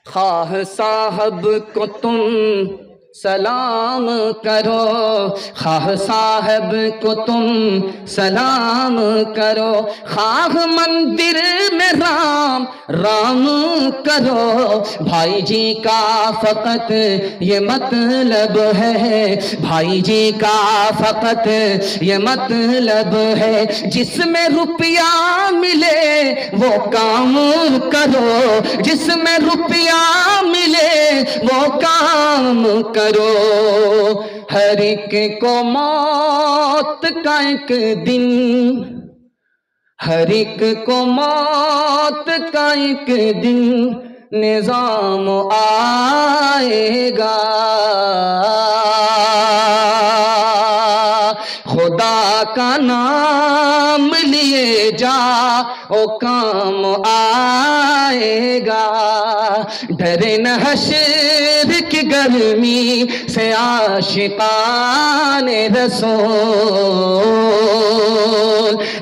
خواہ صاحب کو تم سلام کرو، خواہ صاحب کو تم سلام کرو، خواہ مندر میں رام رام کرو، بھائی جی کا فقط یہ مطلب ہے، بھائی جی کا فقط یہ مطلب ہے، جس میں روپیہ ملے وہ کام کرو، جس میں روپیہ ملے وہ کام کرو، ہر ایک کو موت کا ایک دن، ہر ایک کو موت کا ایک دن نظام آئے گا، خدا کا نام لیے جا او کام آئے گا، ڈرے نہ حشر کی گرمی سے عاشقان رسول،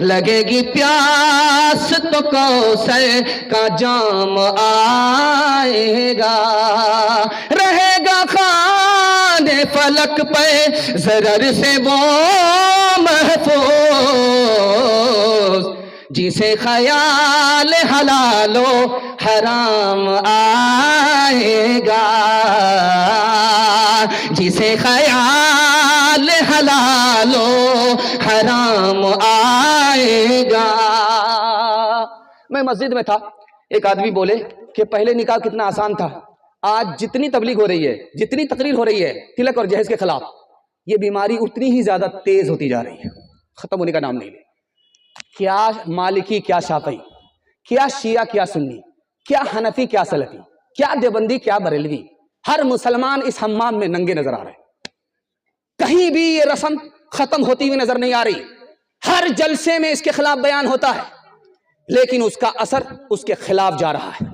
لگے گی پیاس تو کوثر کا جام آئے گا، رہے گا خان فلک پہ ضرر سے وہ محفوظ، جسے خیال حلال و حرام آئے گا، جسے خیال حلال و حرام آئے گا۔ میں مسجد میں تھا، ایک آدمی بولے کہ پہلے نکاح کتنا آسان تھا، آج جتنی تبلیغ ہو رہی ہے، جتنی تقریر ہو رہی ہے تلک اور جہیز کے خلاف، یہ بیماری اتنی ہی زیادہ تیز ہوتی جا رہی ہے، ختم ہونے کا نام نہیں لے۔ کیا مالکی، کیا شافعی، کیا شیعہ، کیا سنی، کیا حنفی کیا سلفی، کیا دیوبندی کیا بریلوی، ہر مسلمان اس حمام میں ننگے نظر آ رہے ہیں. کہیں بھی یہ رسم ختم ہوتی ہوئی نظر نہیں آ رہی. ہر جلسے میں اس کے خلاف بیان ہوتا ہے، لیکن اس کا اثر اس کے خلاف جا رہا ہے.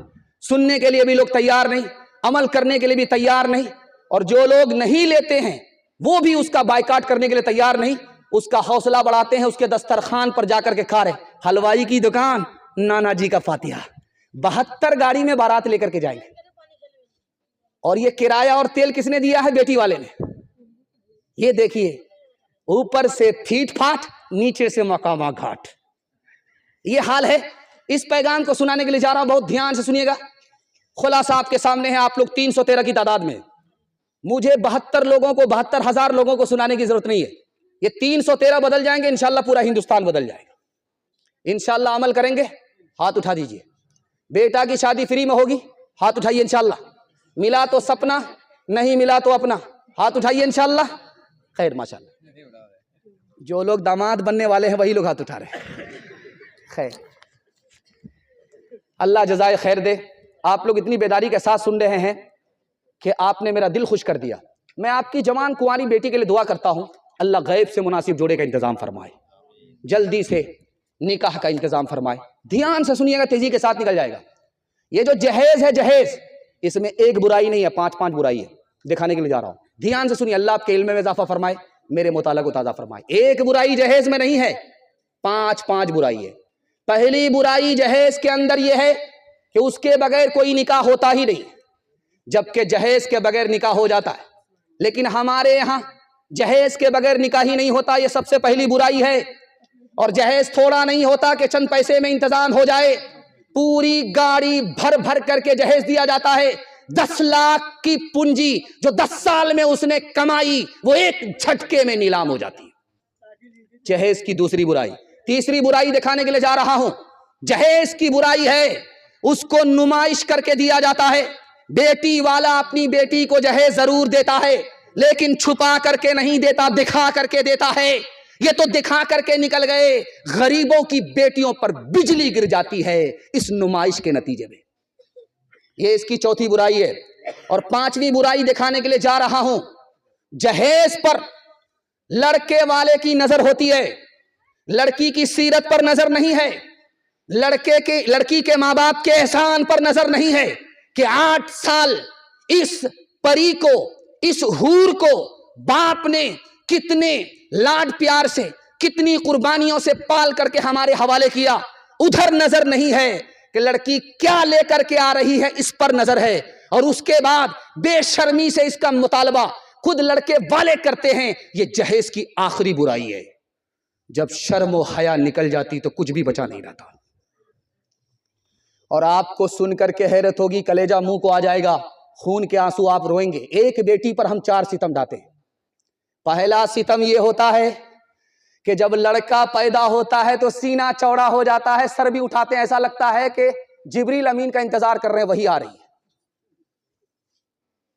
سننے کے لیے بھی لوگ تیار نہیں، عمل کرنے کے لیے بھی تیار نہیں، اور جو لوگ نہیں لیتے ہیں وہ بھی اس کا بائیکاٹ کرنے کے لیے تیار نہیں. اس کا حوصلہ بڑھاتے ہیں، اس کے دسترخوان پر جا کر کے کھا رہے. حلوائی کی دکان، نانا جی کا فاتحہ، 72 گاڑی میں بارات لے کر کے جائیں گے. اور یہ کرایہ اور تیل کس نے دیا ہے؟ بیٹی والے نے. یہ دیکھیے، اوپر سے پھیٹ پھاٹ، نیچے سے مقامہ گھاٹ. یہ حال ہے. اس پیغام کو سنانے کے لیے جا رہا ہوں، بہت دھیان سے سنیے گا. خلاصہ آپ کے سامنے ہے. آپ لوگ 313 کی تعداد میں. مجھے 72 لوگوں کو، 72,000 لوگوں کو سنانے کی ضرورت نہیں ہے. یہ 313 بدل جائیں گے، انشاءاللہ پورا ہندوستان بدل جائے گا. انشاءاللہ عمل کریں گے. ہاتھ اٹھا دیجئے. بیٹا کی شادی فری میں ہوگی، ہاتھ اٹھائیے انشاءاللہ. ملا تو سپنا، نہیں ملا تو اپنا. ہاتھ اٹھائیے انشاءاللہ. خیر ماشاءاللہ. جو لوگ داماد بننے والے ہیں وہی لوگ ہاتھ اٹھا رہے ہیں. خیر، اللہ جزائے خیر دے. آپ لوگ اتنی بیداری کے ساتھ سن رہے ہیں کہ آپ نے میرا دل خوش کر دیا. میں آپ کی جوان کنواری بیٹی کے لیے دعا کرتا ہوں، اللہ غیب سے مناسب جوڑے کا انتظام فرمائے، جلدی سے نکاح کا انتظام فرمائے. دھیان سے سنیے گا، تیزی کے ساتھ نکل جائے گا. یہ جو جہیز ہے، جہیز، اس میں ایک برائی نہیں ہے، 5 برائی ہے. دکھانے کے لیے جا رہا ہوں، دھیان سے سنیے. اللہ آپ کے علم میں اضافہ فرمائے، میرے مطالعہ کو تازہ فرمائے. ایک برائی جہیز میں نہیں ہے، 5 برائی ہے. پہلی برائی جہیز کے اندر یہ ہے کہ اس کے بغیر کوئی نکاح ہوتا ہی نہیں، جبکہ جہیز کے بغیر نکاح ہو جاتا ہے. لیکن ہمارے یہاں جہیز کے بغیر نکاح ہی نہیں ہوتا. یہ سب سے پہلی برائی ہے. اور جہیز تھوڑا نہیں ہوتا کہ چند پیسے میں انتظام ہو جائے. پوری گاڑی بھر بھر کر کے جہیز دیا جاتا ہے. 10 لاکھ کی پونجی جو 10 سال میں اس نے کمائی، وہ ایک جھٹکے میں نیلام ہو جاتی ہے. جہیز کی دوسری برائی. تیسری برائی دکھانے کے لیے جا رہا ہوں. جہیز کی برائی ہے، اس کو نمائش کر کے دیا جاتا ہے. بیٹی والا اپنی بیٹی کو جہیز ضرور دیتا ہے، لیکن چھپا کر کے نہیں دیتا، دکھا کر کے دیتا ہے. یہ تو دکھا کر کے نکل گئے، غریبوں کی بیٹیوں پر بجلی گر جاتی ہے اس نمائش کے نتیجے میں. یہ اس کی چوتھی برائی ہے. اور 5ویں برائی دکھانے کے لیے جا رہا ہوں. جہیز پر لڑکے والے کی نظر ہوتی ہے، لڑکی کی سیرت پر نظر نہیں ہے، لڑکی کے ماں باپ کے احسان پر نظر نہیں ہے کہ 8 سال اس پری کو، اس حور کو باپ نے کتنے لاڈ پیار سے، کتنی قربانیوں سے پال کر کے ہمارے حوالے کیا. ادھر نظر نہیں ہے کہ لڑکی کیا لے کر کے آ رہی ہے، اس پر نظر ہے. اور اس کے بعد بے شرمی سے اس کا مطالبہ خود لڑکے والے کرتے ہیں. یہ جہیز کی آخری برائی ہے. جب شرم و حیا نکل جاتی تو کچھ بھی بچا نہیں رہتا. اور آپ کو سن کر کے حیرت ہوگی، کلیجہ منہ کو آ جائے گا، خون کے آنسو آپ روئیں گے. ایک بیٹی پر ہم 4 ستم ڈھاتے ہیں. پہلا ستم یہ ہوتا ہے کہ جب لڑکا پیدا ہوتا ہے تو سینہ چوڑا ہو جاتا ہے، سر بھی اٹھاتے ہیں، ایسا لگتا ہے کہ جبریل امین کا انتظار کر رہے ہیں، وہی آ رہی ہے.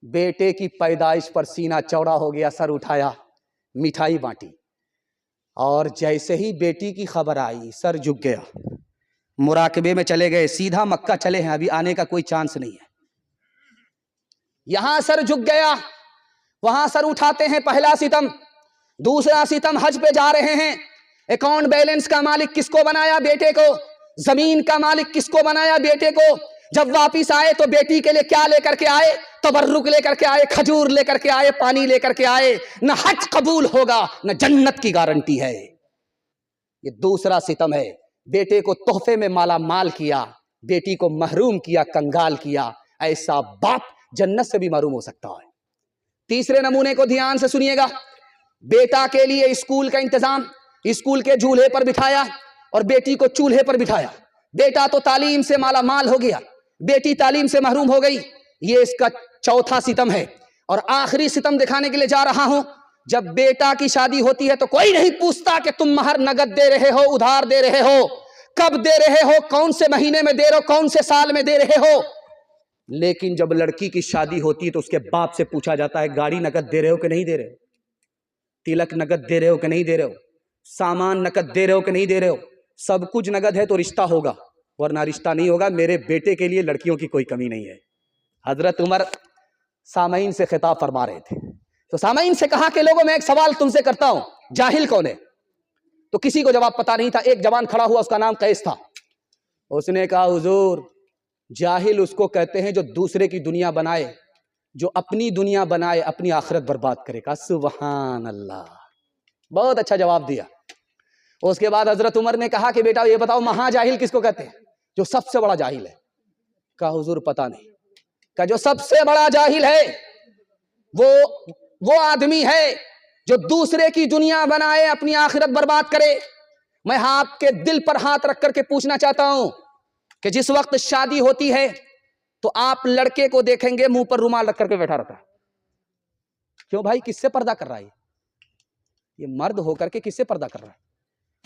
بیٹے کی پیدائش پر سینہ چوڑا ہو گیا، سر اٹھایا، مٹھائی بانٹی، اور جیسے ہی بیٹی کی خبر آئی سر جھک گیا. مراقبے میں چلے گئے، سیدھا مکہ چلے ہیں، ابھی آنے کا کوئی چانس نہیں ہے. یہاں سر جھک گیا، وہاں سر اٹھاتے ہیں. پہلا ستم. دوسرا ستم، حج پہ جا رہے ہیں، اکاؤنٹ بیلنس کا مالک کس کو بنایا؟ بیٹے کو. زمین کا مالک کس کو بنایا؟ بیٹے کو. جب واپس آئے تو بیٹی کے لیے کیا لے کر کے آئے؟ تبرک لے کر کے آئے، کھجور لے کر کے آئے، پانی لے کر کے آئے. نہ حج قبول ہوگا نہ جنت کی گارنٹی ہے. یہ دوسرا ستم ہے. بیٹے کو تحفے میں مالا مال کیا، بیٹی کو محروم کیا، کنگال کیا. ایسا باپ جنت سے بھی محروم ہو سکتا ہے. تیسرے نمونے کو دھیان سے سنیے گا. بیٹا کے لیے اسکول کا انتظام، اسکول کے جھولے پر بٹھایا اور بیٹی کو چولہے پر بٹھایا. بیٹا تو تعلیم سے مالا مال ہو گیا، بیٹی تعلیم سے محروم ہو گئی. یہ اس کا چوتھا ستم ہے. اور آخری ستم دکھانے کے لیے جا رہا ہوں. جب بیٹا کی شادی ہوتی ہے تو کوئی نہیں پوچھتا کہ تم مہر نگد دے رہے ہو، ادھار دے رہے ہو، کب دے رہے ہو، کون سے مہینے میں دے رہے ہو، کون سے سال میں دے رہے ہو. لیکن جب لڑکی کی شادی ہوتی ہے تو اس کے باپ سے پوچھا جاتا ہے گاڑی نقد دے رہے ہو کہ نہیں دے رہے ہو، تلک نقد دے رہے ہو کہ نہیں دے رہے ہو، سامان نقد دے رہے ہو کہ نہیں دے رہے ہو. سب کچھ نقد ہے تو رشتہ ہوگا. ورنہ رشتہ نہیں ہوگا. میرے بیٹے کے لیے لڑکیوں کی کوئی کمی نہیں ہے. حضرت عمر سامعین سے خطاب فرما رہے تھے. تو سامعین سے کہا کہ لوگوں میں ایک سوال تم سے کرتا ہوں, جاہل کون ہے؟ تو کسی کو جواب پتا نہیں تھا. ایک جوان کھڑا ہوا, اس کا نام قیس تھا. اس نے کہا حضور جاہل اس کو کہتے ہیں جو دوسرے کی دنیا بنائے, جو اپنی دنیا بنائے اپنی آخرت برباد کرے گا. سبحان اللہ, بہت اچھا جواب دیا. اس کے بعد حضرت عمر نے کہا کہ بیٹا یہ بتاؤ مہا جاہل کس کو کہتے ہیں؟ جو سب سے بڑا جاہل ہے. کہا حضور پتا نہیں. کہا جو سب سے بڑا جاہل ہے وہ آدمی ہے جو دوسرے کی دنیا بنائے اپنی آخرت برباد کرے. میں آپ کے دل پر ہاتھ رکھ کر کے پوچھنا چاہتا ہوں کہ جس وقت شادی ہوتی ہے تو آپ لڑکے کو دیکھیں گے منہ پر رومال رکھ کر کے بیٹھا رہتا ہے. کیوں بھائی, کس سے پردہ کر رہا ہے؟ یہ مرد ہو کر کے کس سے پردہ کر رہا ہے؟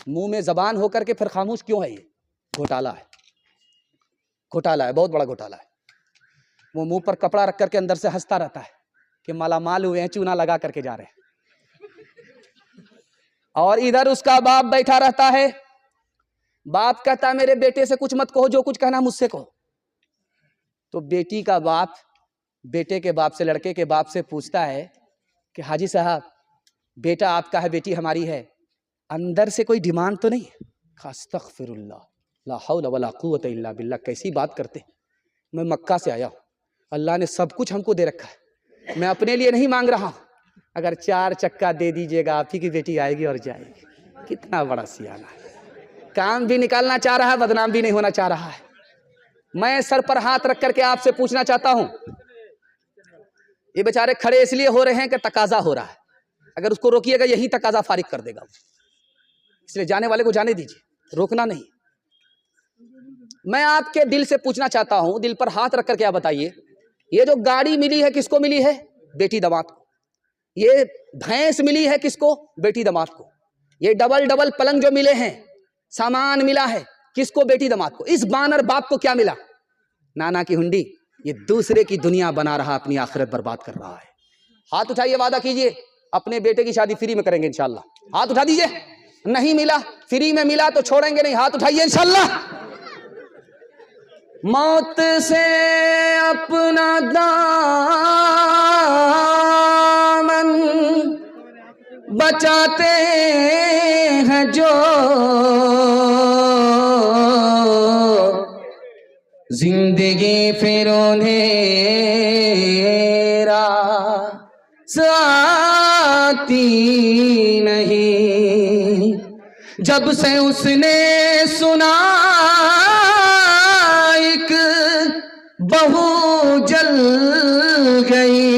منہ میں زبان ہو کر کے پھر خاموش کیوں ہے؟ یہ گھوٹالا ہے, گھوٹالا ہے, بہت بڑا گھوٹالا ہے. وہ منہ پر کپڑا رکھ کر کے اندر سے ہنستا رہتا ہے کہ مالا مال ہوئے ہیں, چونا لگا کر کے جا رہے ہیں. اور ادھر اس کا باپ بیٹھا رہتا ہے. باپ کہتا ہے میرے بیٹے سے کچھ مت کہو, جو کچھ کہنا مجھ سے کہو. تو بیٹی کا باپ بیٹے کے باپ سے, لڑکے کے باپ سے پوچھتا ہے کہ حاجی صاحب بیٹا آپ کا ہے, بیٹی ہماری ہے, اندر سے کوئی ڈیمانڈ تو نہیں؟ استغفر اللہ, لا حول ولا قوت الا باللہ. کیسی بات کرتے ہیں؟ میں مکہ سے آیا ہوں, اللہ نے سب کچھ ہم کو دے رکھا ہے, میں اپنے لیے نہیں مانگ رہا ہوں. اگر 4 چکا دے دیجئے گا, آپ ہی کی بیٹی آئے گی اور جائے گی. کتنا بڑا سیانہ ہے, کام بھی نکالنا چاہ رہا ہے, بدنام بھی نہیں ہونا چاہ رہا ہے. میں سر پر ہاتھ رکھ کر کے آپ سے پوچھنا چاہتا ہوں, یہ بیچارے کھڑے اس لیے ہو رہے ہیں کہ تقاضا ہو رہا ہے. اگر اس کو روکیے گا یہی تقاضا فارغ کر دے گا, اس لیے جانے والے کو جانے دیجیے, روکنا نہیں. میں آپ کے دل سے پوچھنا چاہتا ہوں, دل پر ہاتھ رکھ کر کے آپ بتائیے, یہ جو گاڑی ملی ہے کس کو ملی ہے؟ بیٹی داماد کو. یہ بھینس ملی ہے کس کو؟ بیٹی داماد کو. یہ ڈبل پلنگ جو ملے ہیں, سامان ملا ہے کس کو؟ بیٹی داماد کو. اس بانر باپ کو کیا ملا؟ نانا کی ہنڈی. یہ دوسرے کی دنیا بنا رہا, اپنی آخرت برباد کر رہا ہے. ہاتھ اٹھائیے, وعدہ کیجئے اپنے بیٹے کی شادی فری میں کریں گے انشاءاللہ. ہاتھ اٹھا دیجئے. نہیں ملا, فری میں ملا تو چھوڑیں گے نہیں. ہاتھ اٹھائیے انشاءاللہ. موت سے اپنا دامن بچاتے ہیں جو, زندگی پھر انہیں راس آتی نہیں. جب سے اس نے سنا ایک بہو جل گئی,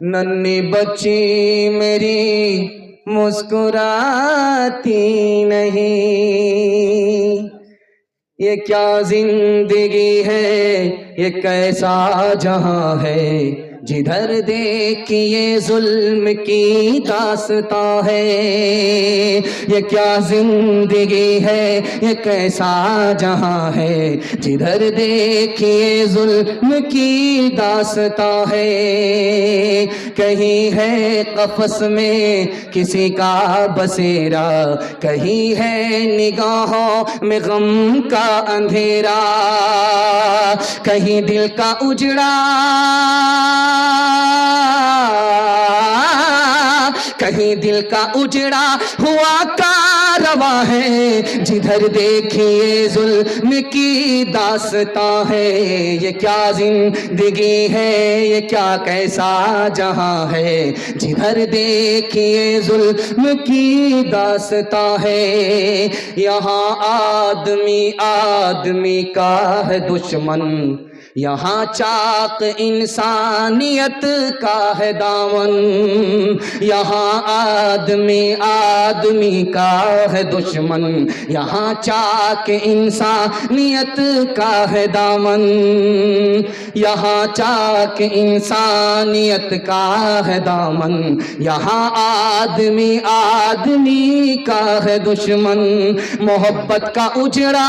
ننھی بچی میری مسکراتی نہیں. یہ کیا زندگی ہے, یہ کیسا جہاں ہے, جدھر دیکھیے ظلم کی داستاں ہے. یہ کیا زندگی ہے, یہ کیسا جہاں ہے, جدھر دیکھیے ظلم کی داستاں ہے. کہیں ہے قفس میں کسی کا بسیرا, کہیں ہے نگاہوں میں غم کا اندھیرا, کہیں دل کا اجڑا, کہیں دل کا اجڑا ہوا کارواں ہے, جدھر دیکھیے ظلم کی داستاں ہے. یہ کیا زندگی ہے, یہ کیا کیسا جہاں ہے, جدھر دیکھیے ظلم کی داستاں ہے. یہاں آدمی آدمی کا ہے دشمن, یہاں چاک انسانیت کا ہے دامن. یہاں آدمی آدمی کا ہے دشمن, یہاں چاک انسانیت کا ہے دامن. یہاں چاک انسانیت کا ہے دامن, یہاں آدمی آدمی کا ہے دشمن. محبت کا اجڑا,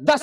10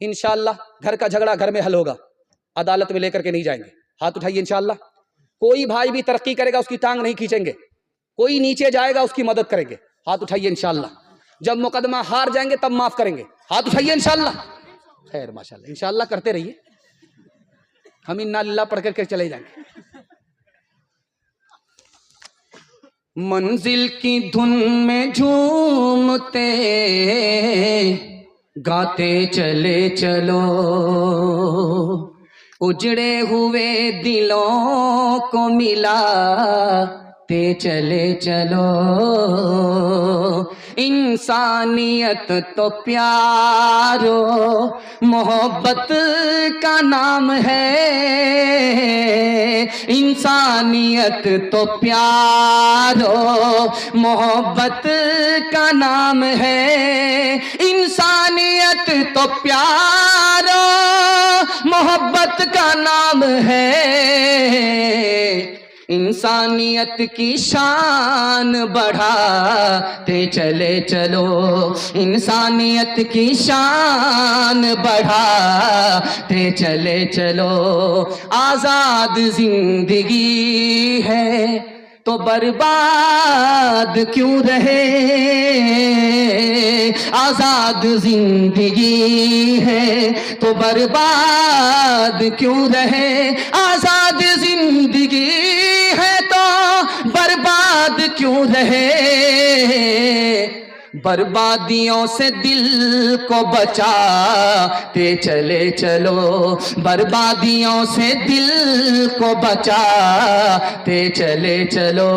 انشاءاللہ گھر کا جھگڑا گھر میں حل ہوگا, عدالت میں لے کر کے نہیں جائیں گے. ہاتھ اٹھائیے انشاءاللہ. کوئی بھائی بھی ترقی کرے گا اس کی ٹانگ نہیں کھینچیں گے, کوئی نیچے جائے گا اس کی مدد کریں گے. ہاتھ اٹھائیے انشاءاللہ. جب مقدمہ ہار جائیں گے تب معاف کریں گے. ہاتھ اٹھائیے انشاءاللہ. خیر ماشاءاللہ, انشاءاللہ کرتے رہیے, ہم انا للہ پڑھ کر کے چلے جائیں گے. منزل کی دھن میں جھومتے گاتے چلے چلو, اجڑے ہوئے دلوں کو ملاتے چلے چلو. انسانیت تو پیارو محبت کا نام ہے, انسانیت تو پیارو محبت کا نام ہے, انسانیت تو پیارو محبت کا نام ہے. انسانیت کی شان بڑھاتے چلے چلو, انسانیت کی شان بڑھاتے چلے چلو. آزاد زندگی ہے تو برباد کیوں رہے, آزاد زندگی ہے تو برباد کیوں رہے, آزاد زندگی ہے تو برباد کیوں رہے. بربادیوں سے دل کو بچاتے چلے چلو, بربادیوں سے دل کو بچاتے چلے چلو.